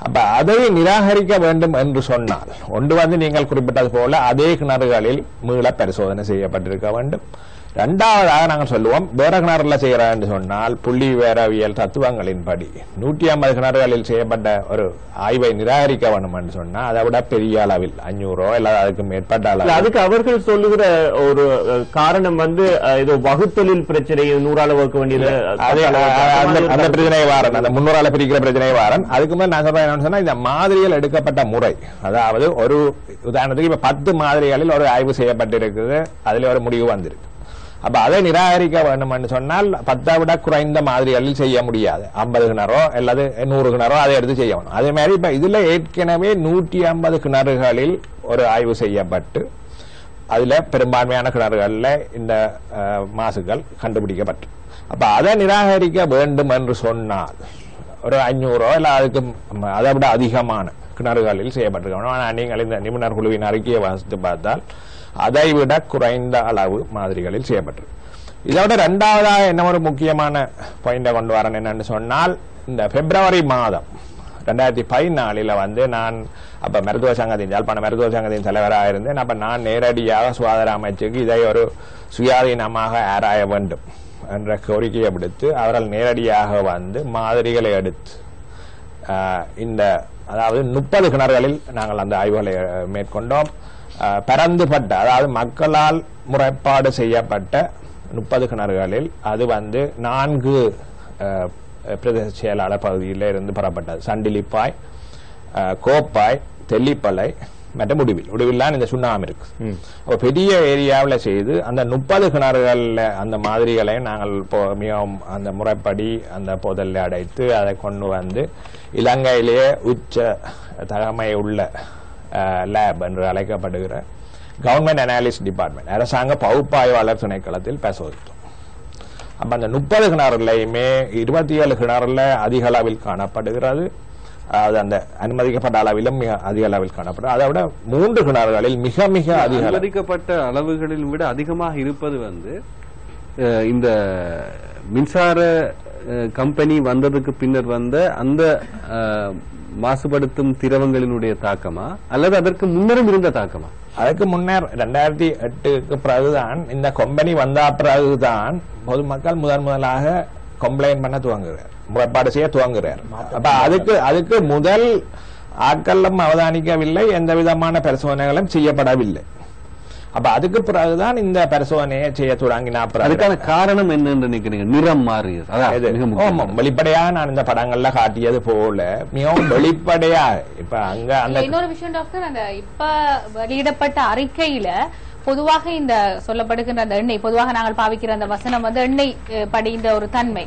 அப்ப அதை நிராகரிக்க வேண்டும் என்று சொன்னால் ஒன்று நீங்கள் குறிப்பிட்டது போல அதே கிணறுகளில் மீள பரிசோதனை செய்யப்பட்டிருக்க வேண்டும். இரண்டாவதாக நாங்கள் சொல்லுவோம் வேற கிணறுல செய்யறோம் என்று சொன்னால் புள்ளி வேறவியல் தத்துவங்களின்படி 150 கிணறுகளில் செய்யப்பட்ட ஒரு ஆய்வை நிராகரிக்க வேண்டும் என்று சொன்னால் அதை விட பெரிய அளவில் 500 அல்லது அதுக்கு மேற்பட்ட அளவில். அதுக்கு அவர்கள் சொல்லுகிற ஒரு காரணம் ஏதோ வகுத்தொழில் பிரச்சனை 100 வகுக்க வேண்டியது அந்த பிரச்சனை வாரன், அந்த 300 பிரிக்கிற பிரச்சனை வாரன். அதுக்கு மேல் நான் சொல்றேன் என்னன்னு சொன்னா இந்த மாதிரிகள் எடுக்கப்பட்ட முறை, அதாவது ஒரு உதாரணத்துக்கு இப்ப 10 மாதிரிகளில் ஒரு ஆய்வு செய்யப்பட்டிருக்குது, அதுல ஒரு முடிவு வந்திருக்கு. அப்ப அதை நிராகரிக்க வேண்டும் என்று சொன்னால் 10 விட குறைந்த மாதிரிகளில் செய்ய முடியாது. 50 கிணறோ அல்லது 100 கிணறோ அதை எடுத்து செய்ய வேணும். அதே மாதிரி இப்ப இதுல ஏற்கனவே 150 கிணறுகளில் ஒரு ஆய்வு செய்யப்பட்டு அதுல பெரும்பான்மையான கிணறுகள்ல இந்த மாசுகள் கண்டுபிடிக்கப்பட்டு அப்ப அதை நிராகரிக்க வேண்டும் என்று சொன்னால் ஒரு 500 இல்ல அதுக்கு அதை விட அதிகமான கிணறுகளில் செய்யப்பட்டிருக்கணும். ஆனால் நீங்கள் இந்த நிபுணர் குழுவின் அறிக்கையை வாசித்து பார்த்தால் அதை விட குறைந்த அளவு மாதிரிகளில் செய்யப்பட்டிருக்கு. இதோட இரண்டாவதாக என்ன ஒரு முக்கியமான பாயிண்டை கொண்டு வரேன் என்னன்னு சொன்னால் இந்த பிப்ரவரி மாதம் 2014 நான் அப்ப மருத்துவ சங்கத்தின் யாழ்ப்பாண மருத்துவ சங்கத்தின் தலைவராக இருந்தேன். அப்ப நான் நேரடியாக சுகாதார அமைச்சுக்கு இதை ஒரு சுயாதீனமாக ஆராய வேண்டும் என்ற கோரிக்கையை விடுத்து அவர்கள் நேரடியாக மாதிரிகளை எடுத்து இந்த அதாவது 30 கிணறுகளில் நாங்கள் அந்த ஆய்வுகளை மேற்கொண்டோம். பரந்துபட்ட அதாவது மக்களால் முறைப்பாடு செய்யப்பட்ட 30 கிணறுகளில் அது 4 பிரதேச செயலாளர் பகுதியில் இருந்து பெறப்பட்டது. சண்டிலிப்பாய், கோப்பாய், தெல்லிப்பளை மற்றும் முடிவில் இந்த சுண்ணாம்பு இருக்கு. அப்ப பெரிய ஏரியாவில் செய்து அந்த 30 கிணறுகள்ல அந்த மாதிரிகளை நாங்கள் மிகவும் அந்த முறைப்படி அந்த போதல்ல அடைத்து அதை கொண்டு இலங்கையிலேயே உச்ச தகமை உள்ள லேப் என்று அழைக்கப்படுகிற கவர்மெண்ட் அனாலிசிஸ் டிபார்ட்மெண்ட் அரசாங்க பகுப்பாய்வாளர் திணைக்களத்தில் பரிசோதித்தோம். அப்ப அந்த 30 கிணறுலையுமே 27 கிணறுல அதிக அளவில் காணப்படுகிறது. அது அந்த அனுமதிக்கப்பட்ட அளவிலும் மிக அதிக அளவில் காணப்படும். அதை விட 3 கிணறுகளில் மிக மிக அதிக அனுமதிக்கப்பட்ட அளவுகளில் விட அதிகமாக இருப்பது இந்த மின்சார கம்பெனி வந்ததுக்கு பின்னர் அந்த மாசுபடுத்தும் திரவங்களினுடைய தாக்கமா அல்லது அதற்கு முன்னரும் இருந்த தாக்கமா? அதுக்கு முன்னர் 2008க்கு பிறகுதான் இந்த கம்பெனி வந்த பிறகுதான் பொதுமக்கள் முதலாக கம்ப்ளைண்ட் பண்ண துவங்குகிறார், முறைப்பாடு செய்ய துவங்குகிறார். அப்ப அதுக்கு முதல் ஆட்களும் அவதானிக்கவில்லை, எந்த விதமான பரிசோதனைகளும் செய்யப்படவில்லை. அப்ப அதுக்கு பிறகுதான் இந்த பரிசோதனையை செய்ய தொடங்கினா. அதுக்கான காரணம் என்னன்னு நினைக்கிறீங்க? நிறம் மாறியது. வெளிப்படையாக நான் இந்த படங்கள்ல காட்டியது போல மிகவும் வெளிப்படையாக இப்ப அங்க அந்த இன்னொரு விஷயம் டாக்டர், அந்த இப்ப வெளியிடப்பட்ட அறிக்கையில பொதுவாக இந்த சொல்லப்படுகின்ற அந்த எண்ணெய், பொதுவாக நாங்கள் பாவிக்கிற அந்த வசனம் எண்ணெய் படிந்த ஒரு தன்மை,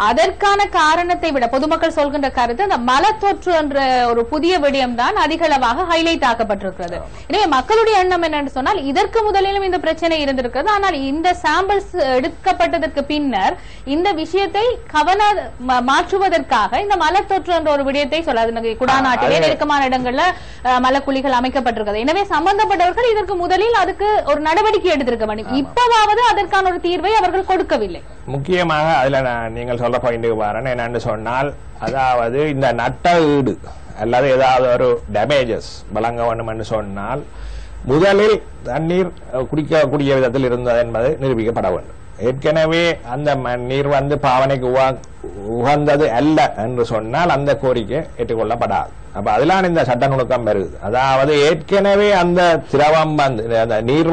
அதற்கான காரணத்தை விட பொதுமக்கள் சொல்கின்ற கருத்து அந்த மலத்தொற்று என்ற ஒரு புதிய விடயம் தான் அதிக அளவாக ஹைலைட் ஆக்கப்பட்டிருக்கிறது. எனவே மக்களுடைய எண்ணம் என்னன்னு சொன்னால் இதற்கு முதலிலும் இந்த பிரச்சனை இருந்திருக்கிறது. ஆனால் இந்த சாம்பிள்ஸ் எடுக்கப்பட்டதற்கு பின்னர் இந்த விஷயத்தை மாற்றுவதற்காக இந்த மலத்தொற்று என்ற ஒரு விடயத்தை சொல்லாது குடாநாட்டிலே நெருக்கமான இடங்கள்ல மலக்குழிகள் அமைக்கப்பட்டிருக்கிறது. எனவே சம்பந்தப்பட்டவர்கள் இதற்கு முதலில் அதுக்கு ஒரு நடவடிக்கை எடுத்திருக்க வேண்டும். இப்பவாவது அதற்கான ஒரு தீர்வை அவர்கள் கொடுக்கவில்லை. முக்கியமாக அதுல நீங்கள் சொல்ற பாயிண்ட்டுக்கு பாருங்க என்னன்னு சொன்னால், அதாவது இந்த நட்ட ஈடு அல்லது ஏதாவது ஒரு டேமேஜஸ் வழங்க வேண்டும் என்று சொன்னால் முதலில் தண்ணீர் குடிக்கக்கூடிய விதத்தில் இருந்தது என்பது நிரூபிக்கப்பட வேண்டும். ஏற்கனவே அந்த நீர் பாவனைக்கு உகந்தது அல்ல என்று சொன்னால் அந்த கோரிக்கை ஏற்றுக்கொள்ளப்படாது. அப்ப அதெல்லாம் இந்த சட்ட நுணுக்கம் வருது. அதாவது ஏற்கனவே அந்த திரவம் அந்த நீர்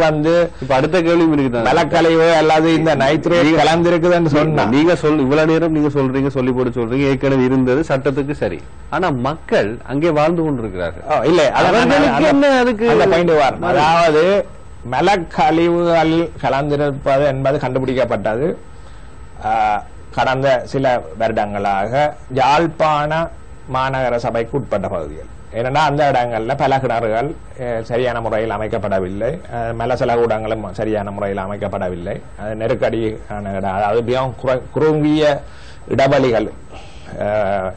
இப்ப அடுத்த கேள்வி மலக்கழிவு அல்லது இந்த நைட்ரேட் கலந்திருக்குதுன்னு சொன்னா நீங்க இவ்வளவு நேரம் நீங்க சொல்லி போட்டு சொல்றீங்க ஏற்கனவே இருந்தது சட்டத்துக்கு சரி. ஆனா மக்கள் அங்கே வாழ்ந்து கொண்டிருக்கிறார்கள். இல்ல அதுக்கு அதாவது மலக்கழிவுகள் கலந்திருப்பது என்பது கண்டுபிடிக்கப்பட்டது கடந்த சில வருடங்களாக யாழ்ப்பாண மாநகர சபைக்கு உட்பட்ட பகுதிகள். ஏனென்னா அந்த இடங்கள்ல பல கிணறுகள் சரியான முறையில் அமைக்கப்படவில்லை, மலசல கூடங்களும் சரியான முறையில் அமைக்கப்படவில்லை. நெருக்கடியான இடம், அதாவது மிகவும் குறுகிய இடவெளிகள்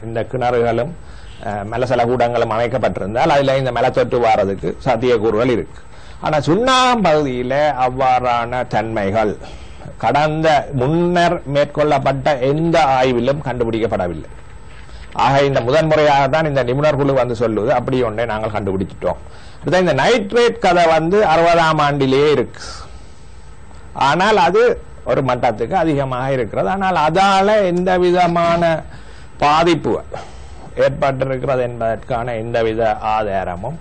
இந்த கிணறுகளும் மலசல கூடங்களும் அமைக்கப்பட்டிருந்தால் அதில் இந்த மலத்தொற்று வாரதுக்கு சாத்தியக்கூறுகள் இருக்கு. ஆனால் சுண்ணாம் பகுதியில அவ்வாறான தன்மைகள் கடந்த முன்னர் மேற்கொள்ளப்பட்ட எந்த ஆய்விலும் கண்டுபிடிக்கப்படவில்லை. ஆக இந்த முதன்முறையாக தான் இந்த நிபுணர் குழு வந்து சொல்லுது அப்படி ஒன்றை நாங்கள் கண்டுபிடிச்சிட்டோம். இந்த நைட்ரேட் கதை 60ஆம் ஆண்டிலேயே இருக்கு. ஆனால் அது ஒரு மட்டத்துக்கு அதிகமாக இருக்கிறது. ஆனால் அதால எந்த விதமான பாதிப்பு ஏற்பட்டிருக்கிறது என்பதற்கான எந்தவித ஆதாரமும்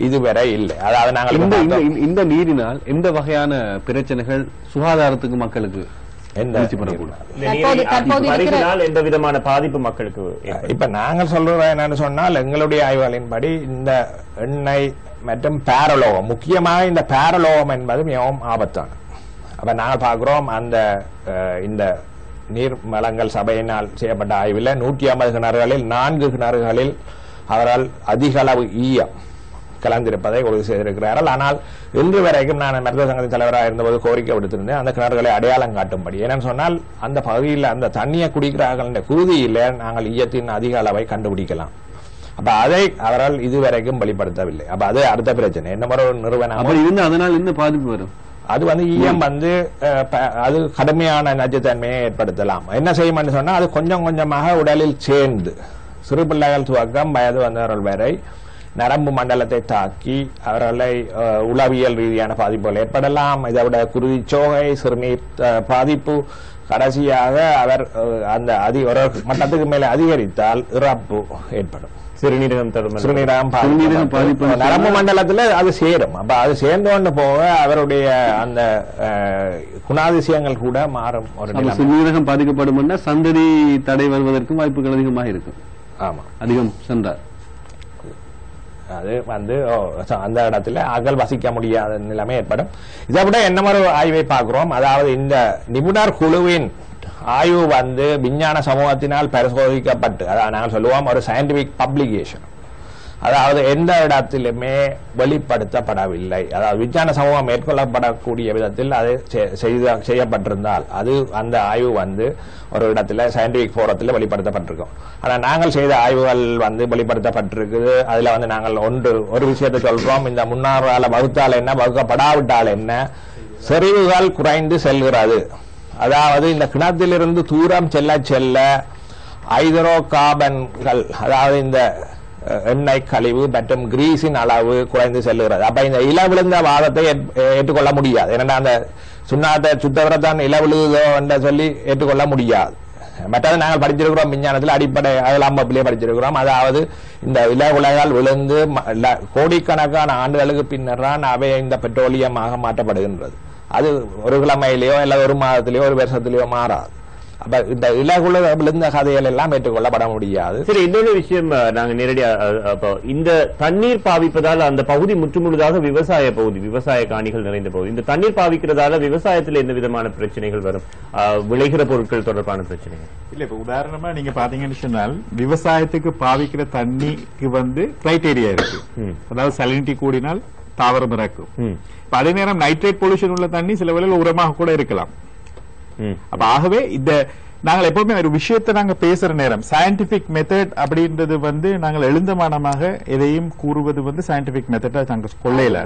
இதுவரை இல்லை. அதாவது நாங்கள் இந்த நீரினால் எந்த வகையான பிரச்சனைகள் சுகாதாரத்துக்கு மக்களுக்கு எந்த விதமான பாதிப்பு மக்களுக்கு இப்ப நாங்கள் சொல்றது என்னன்னு சொன்னால் எங்களுடைய ஆய்வுகளின்படி இந்த எண்ணெய் மற்றும் பேரலோகம், முக்கியமாக இந்த பேரலோகம் என்பது மிகவும் ஆபத்தானது. அப்ப நாங்கள் பார்க்கிறோம் அந்த இந்த நீர் வளங்கள் சபையினால் செய்யப்பட்ட ஆய்வில் 150 கிணறுகளில் 4 கிணறுகளில் அவரால் அதிக அளவு ஈயம் கலந்திருப்பதை உறுதி செய்திருக்கிறார்கள். ஆனால் இன்று வரைக்கும் நான் மருத்துவ சங்கத்தின் தலைவராக இருந்தபோது கோரிக்கை விடுத்திருந்தேன் அந்த கிணறுகளை அடையாளம் காட்டும்படி. ஏன்னு சொன்னால் அந்த பகுதியில் அந்த தண்ணியை குடிக்கிறார்கள் குருதியில நாங்கள் ஈயத்தின் அதிக அளவை கண்டுபிடிக்கலாம். அப்ப அதை அவரால் இதுவரைக்கும் வெளிப்படுத்தவில்லை. அப்ப அது அடுத்த பிரச்சனை. என்ன மாதிரி ஒரு நிறுவனம் அதனால் என்ன பாதிப்பு வரும்? அது ஈயம் அது கடுமையான நச்சுத்தன்மையை ஏற்படுத்தலாம். என்ன செய்யும் சொன்னா அது கொஞ்சம் கொஞ்சமாக உடலில் சேர்ந்து சிறு பிள்ளைகள் துவக்கம் வயது வந்தவர்கள் வரை நரம்பு மண்டலத்தை தாக்கி அவர்களை உளவியல் ரீதியான பாதிப்புகள் ஏற்படலாம். இதை விட குருதிச்சோகை, சிறுநீர் பாதிப்பு, கடைசியாக அவர் அந்த ஒரு மட்டத்துக்கு மேலே அதிகரித்தால் இறப்பு ஏற்படும். சிறுநீரகம் பாதிப்பு நரம்பு மண்டலத்தில் அது சேரும். அப்ப அது சேர்ந்து கொண்டு போக அவருடைய அந்த குணாதிசயங்கள் கூட மாறும். ஒரு சிறுநீரகம் பாதிக்கப்படும் சந்ததி தடை வருவதற்கும் வாய்ப்புகள் அதிகமாக இருக்கும். ஆமா, அதிகம் சென்றார் அது அந்த இடத்துல அகல் வசிக்க முடியாத நிலைமை ஏற்படும். இதை விட என்ன மாதிரி ஆய்வை பார்க்கிறோம். அதாவது இந்த நிபுணர் குழுவின் ஆய்வு விஞ்ஞான சமூகத்தினால் பரிசோதிக்கப்பட்டு, அதாவது நாங்கள் சொல்லுவோம் ஒரு சயின்டிபிக் பப்ளிகேஷன், அதாவது எந்த இடத்திலுமே வெளிப்படுத்தப்படவில்லை. அதாவது விஞ்ஞான சமூகம் மேற்கொள்ளப்படக்கூடிய விதத்தில் அது செய்யப்பட்டிருந்தால் அது அந்த ஆய்வு ஒரு இடத்துல சயின்டிபிக் போரத்தில் வெளிப்படுத்தப்பட்டிருக்கும். ஆனால் நாங்கள் செய்த ஆய்வுகள் வெளிப்படுத்தப்பட்டிருக்குது. அதுல நாங்கள் ஒரு விஷயத்தை சொல்றோம். இந்த முன்னாள் வகுத்தால் என்ன, வகுக்கப்படாவிட்டால் என்ன, செறிவுகள் குறைந்து செல்கிறது. அதாவது இந்த கிணத்திலிருந்து தூரம் செல்ல செல்ல ஹைட்ரோ கார்பன்கள், அதாவது இந்த எண்ணெய் கழிவு மற்றும் கிரீஸின் அளவு குறைந்து செல்லுகிறது. அப்ப இந்த இளவிழுந்த வாதத்தை ஏற்றுக்கொள்ள முடியாது. ஏன்னா அந்த சுண்ணாத்தை சுத்தவரத்தான் இளவிழுதோ என்று சொல்லி ஏற்றுக்கொள்ள முடியாது. மற்றது நாங்கள் படிச்சிருக்கிறோம் விஞ்ஞானத்தில் அடிப்படை அம்பப்பிலே படிச்சிருக்கிறோம். அதாவது இந்த இளவுலைகள் விழுந்து கோடிக்கணக்கான ஆண்டுகளுக்கு பின்னர் தான் அவை இந்த பெட்ரோலியமாக மாற்றப்படுகின்றது. அது ஒரு கிழமையிலேயோ இல்ல ஒரு மாதத்திலேயோ ஒரு வருஷத்திலேயோ மாறாது. அப்ப இந்த இலகுல விழுந்த கதைகள் எல்லாம் ஏற்றுக்கொள்ளப்பட முடியாது. சரி, இன்னொரு விஷயம் நாங்க நேரடியாக இந்த தண்ணீர் பாவிப்பதால் அந்த பகுதி முற்றுமுழுதாக விவசாய பகுதி, விவசாய காணிகள் நிறைந்த பகுதி. இந்த தண்ணீர் பாவிக்கிறதால விவசாயத்தில் எந்த விதமான பிரச்சனைகள் வரும்? விளைகிற பொருட்கள் தொடர்பான பிரச்சனைகள் இல்ல. இப்ப உதாரணமா நீங்க பாத்தீங்கன்னு சொன்னால் விவசாயத்துக்கு பாவிக்கிற தண்ணிக்கு கிரைட்டீரியா இருக்கு. அதாவது சலினிட்டி கூடினால் தாவரம் இறக்கும். அதே நேரம் நைட்ரேட் பொல்யூஷன் உள்ள தண்ணி சில வேளையில் உரமாக கூட இருக்கலாம். அப்ப ஆகவே இந்த நாங்கள் எப்பவுமே ஒரு விஷயத்தை நாங்க பேசுற நேரம் சயின்டிபிக் மெத்தட் அப்படின்றது நாங்கள் எழுந்தமானமாக எதையும் கூறுவது சயின்டிபிக் மெத்தட் நாங்கள் கொள்ளையில.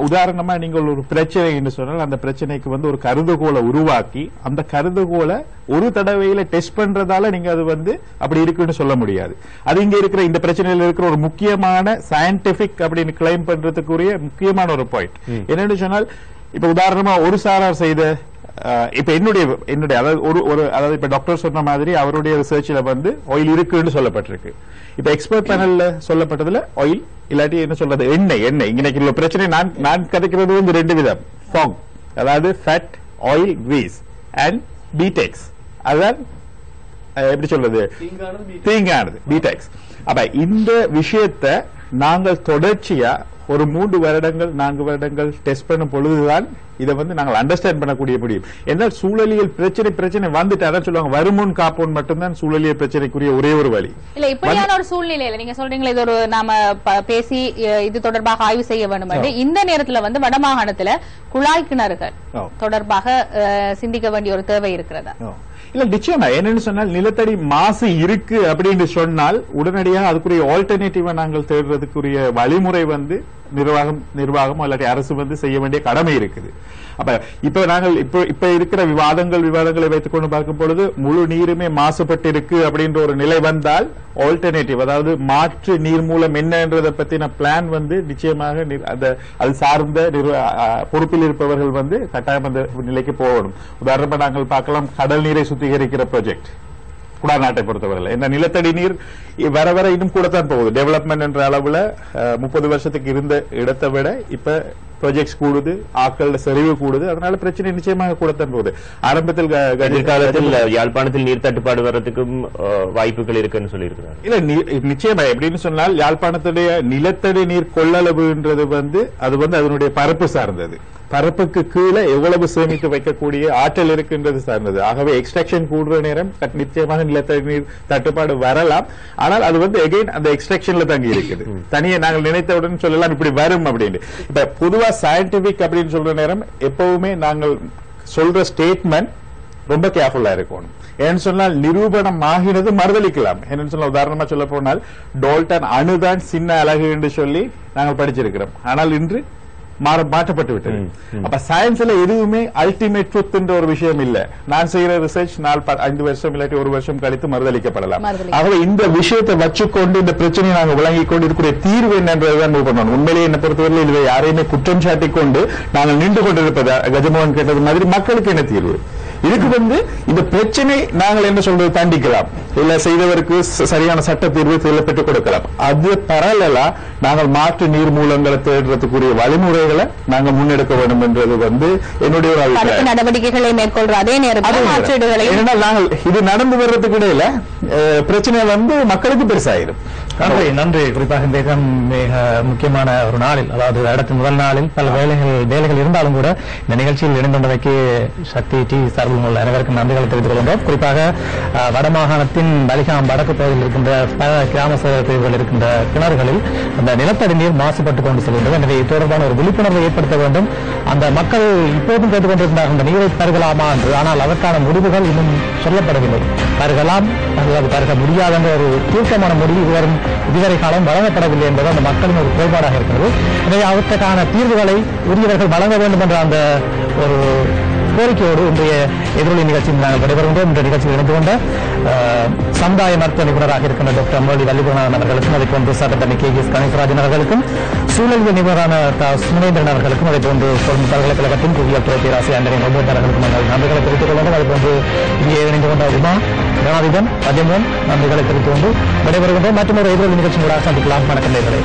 உதாரணமா நீங்கள் ஒரு பிரச்சனை என்று சொன்னால் அந்த பிரச்சனைக்கு ஒரு கருதுகோளை உருவாக்கி அந்த கருதுகோளை ஒரு தடவையில டெஸ்ட் பண்றதால நீங்க அது அப்படி இருக்குன்னு சொல்ல முடியாது. அது இங்க இருக்கிற இந்த பிரச்சனையில இருக்கிற ஒரு முக்கியமான சயின்டிபிக் அப்படின்னு கிளைம் பண்றதுக்குரிய முக்கியமான ஒரு பாயிண்ட் என்னன்னு சொன்னால், இப்ப உதாரணமா ஒரு சாரார் செய்த இப்ப என்னுடைய அதாவது இப்ப டாக்டர் சொன்ன மாதிரி அவருடைய ரிசர்ச்ல ஆயில் இருக்குன்னு சொல்லப்பட்டிருக்கு. இப்ப எக்ஸ்பர்ட் பேனல்ல சொல்லப்பட்டதுல ஆயில் இல்லாட்டி என்ன சொல்றது எண்ணெய். இன்னைக்கு உள்ள பிரச்சனை நான் கதைக்கிறது 2 விதம். ஃபாக், அதாவது ஃபேட், ஆயில், கிரீஸ் அண்ட் பீடெக்ஸ். அதுதான் எப்படி சொல்றது, தீங்கானது பீடெக்ஸ். அப்ப இந்த விஷயத்தை நாங்கள் தொடர்ச்சியா ஒரு 3 வருடங்கள் 4 வருடங்கள் டெஸ்ட் பண்ணும் பொழுதுதான் இதை நாங்கள் அண்டர்ஸ்டாண்ட் பண்ணக்கூடிய முடியும். என்ன சூழலியல் பிரச்சனை வந்துட்டு அதான் சொல்லுவாங்க, வருமுன் காப்போன் மட்டும்தான் சூழலியல் பிரச்சனைக்குரிய ஒரே ஒரு வழி. இல்ல இப்படியான ஒரு சூழ்நிலையில நீங்க சொல்றீங்களா இது ஒரு நாம பேசி இது தொடர்பாக ஆய்வு செய்ய வேண்டும். இந்த நேரத்துல வடமாகாணத்துல குழாய் கிணறுகள் தொடர்பாக சிந்திக்க வேண்டிய ஒரு தேவை இருக்கிறதா? இல்ல நிச்சயமா. என்னன்னு சொன்னால் நிலத்தடி மாசு இருக்கு அப்படின்னு சொன்னால் உடனடியாக அதுக்குரிய ஆல்டர்னேட்டிவா நாங்கள் தேடுறதுக்குரிய வழிமுறை நிர்வாகம் இல்லாட்டி அரசு செய்ய வேண்டிய கடமை இருக்குது. அப்ப இப்ப நாங்கள் இப்ப இருக்கிற விவாதங்களை வைத்துக் கொண்டு பார்க்கும் பொழுது முழு நீருமே மாசுபட்டு இருக்கு அப்படின்ற ஒரு நிலை வந்தால் ஆல்டர்னேட்டிவ், அதாவது மாற்று நீர் மூலம் என்னன்றதை பத்தின பிளான் நிச்சயமாக அது சார்ந்த பொறுப்பில் இருப்பவர்கள் கட்டாயம் அந்த நிலைக்கு போகணும். உதாரணமா நாங்கள் பார்க்கலாம், கடல் நீரை சுத்திகரிக்கிற ப்ராஜெக்ட் குடாநாட்டை பொறுத்தவரை என்ன நிலத்தடி நீர் வர வர இன்னும் கூடத்தான் போகுது. டெவலப்மெண்ட் என்ற அளவுல 30 வருஷத்துக்கு இருந்த இடத்தை விட இப்ப ப்ராஜெக்ட்ஸ் கூடுது, ஆட்களோட செறிவு கூடுது, அதனால பிரச்சனை நிச்சயமாக கூடத்தான் போகுது. ஆரம்பத்தில் எதிர்காலத்தில் யாழ்ப்பாணத்தில் நீர் தட்டுப்பாடு வர்றதுக்கும் வாய்ப்புகள் இருக்குன்னு சொல்லியிருக்கிறாங்க. இல்ல நிச்சயமா. எப்படின்னு சொன்னால் யாழ்ப்பாணத்துடைய நிலத்தடி நீர் கொள்ளளவுன்றது அது அதனுடைய பரப்பு சார்ந்தது. பரப்புக்கு கீழே எவ்வளவு சேமித்து வைக்கக்கூடிய ஆற்றல் இருக்குன்றது சார்ந்தது. ஆகவே எக்ஸ்ட்ராக்ஷன் கூடுற நேரம் நிச்சயமாக நிலத்தடி நீர் தட்டுப்பாடு வரலாம். ஆனால் அது எகைன் அந்த எக்ஸ்ட்ராக்ஷன்ல தங்கி இருக்குது. தனியே நாங்கள் நினைத்தவுடன் சொல்லலாம் இப்படி வரும் அப்படின்னு. இப்ப பொதுவா சயின்டிபிக் அப்படின்னு சொல்ற நேரம் எப்பவுமே நாங்கள் சொல்ற ஸ்டேட்மெண்ட் ரொம்ப கேர்ஃபுல்லா இருக்கணும். ஏன்னு சொன்னால் நிரூபணம் ஆகினது மறுதளிக்கலாம். என்னன்னு சொன்னால் உதாரணமா சொல்ல போனால் டால்டன் அணுதான் சின்ன அழகு என்று சொல்லி நாங்கள் படிச்சிருக்கிறோம். ஆனால் இன்று மாற்றப்பட்டு விட்டது. அப்ப சயின்ஸ்ல எதுவுமே அல்டிமேட் ட்ரூத் என்ற ஒரு விஷயம் இல்ல. நான் செய்யற ரிசர்ச் 5 வருஷம் இல்லாட்டி 1 வருஷம் கழித்து மறுதளிக்கப்படலாம். ஆகவே இந்த விஷயத்தை வச்சுக்கொண்டு இந்த பிரச்சனையை நாங்கள் விளங்கிக் கொண்டு இருக்கக்கூடிய தீர்வு என்னன்றதுதான் மூவ் பண்ணணும். உண்மையிலேயே என்ன பொறுத்தவரையில் இதை யாரையுமே குற்றம் சாட்டிக் கொண்டு நாங்கள் நின்று கொண்டிருப்பது கஜமோகன் கேட்டது மாதிரி மக்களுக்கு என்ன தீர்வு? இதுக்கு இந்த பிரச்சனை நாங்கள் என்ன சொல்றது தண்டிக்கலாம், இல்ல செய்தவருக்கு சரியான சட்ட தீர்வு பெற்றுக் கொடுக்கலாம். அது பரவலா நாங்கள் மாற்று நீர் மூலங்களை தேடுறதுக்குரிய வழிமுறைகளை நாங்கள் முன்னெடுக்க வேண்டும் என்றது என்னுடைய ஒரு அபிப்பிராயம். நடவடிக்கைகளை மேற்கொள்ற அதே நேரத்தில் நாங்கள் இது நடந்து வர்றதுக்கு இடையில பிரச்சனை மக்களுக்கு பெருசாயிடும். நன்றி. குறிப்பாக இந்த மிக முக்கியமான ஒரு நாளில், அதாவது அடுத்த முதல் நாளில் பல வேலைகள் இருந்தாலும் கூட இந்த நிகழ்ச்சியில் இணைந்துள்ளதைக்கு சக்தி டி சார்பில் உள்ள அனைவருக்கும் நன்றிகளை தெரிவித்துக் கொள்கின்றோம். குறிப்பாக வடமாகாணத்தின் பலிகாம் வடக்கு பகுதியில் இருக்கின்ற பல கிராம பிரிவுகள் இருக்கின்ற கிணறுகளில் அந்த நிலத்தடி நீர் மாசுபட்டுக் கொண்டு செல்கின்றது. எனவே இது தொடர்பான ஒரு விழிப்புணர்வை ஏற்படுத்த வேண்டும். அந்த மக்கள் இப்போதும் கேட்டுக்கொண்டிருக்கிறார் இந்த நீரை பருகலாமா என்று. ஆனால் அதற்கான முடிவுகள் இன்னும் சொல்லப்படவில்லை. பருகலாம் அல்லது பருக முடியாத என்ற ஒரு தீர்க்கமான முடிவு இதுவரை காலம் வழங்கப்படவில்லை என்பது அந்த மக்களின் ஒரு குறைபாடாக இருக்கிறது. எனவே அவற்றுக்கான தீர்வுகளை உரியவர்கள் வழங்க வேண்டும் என்ற அந்த ஒரு கோரிக்கையோடு இன்றைய எதிரொலி நிகழ்ச்சியில் நாங்கள் விடைபெறுகின்றோம். இந்த நிகழ்ச்சியில் இணைந்து கொண்ட சமுதாய மருத்துவ நிபுணராக இருக்கின்ற டாக்டர் முரளி வல்லிபுரநாதன் அவர்களுக்கும், அதை போன்று சட்டத்தரணி KGS கணேசராஜன் அவர்களுக்கும், சூழலியல் நிபுணரான சுமேந்திரன் அவர்களுக்கும், அதை போன்று கொழும்பு பல்கலைக்கழகத்தின் புவியியல் துறை பேராசிரியர் ஆண்டனி ரோபர்ட் அவர்களுக்கும் நாங்கள் நன்றிகளை தெரிவித்துக் கொள்வோம். அதை போன்று இங்கே இணைந்து கொண்ட உமா ஜனாதிபன் ரஜமோன் நன்றிகளை தெரிவித்துக் கொண்டு விடைபெறுகின்றோம். மற்றும் ஒரு எதிரொலி நிகழ்ச்சியோட சந்திக்கலாம். வணக்கம் நேயர்களே.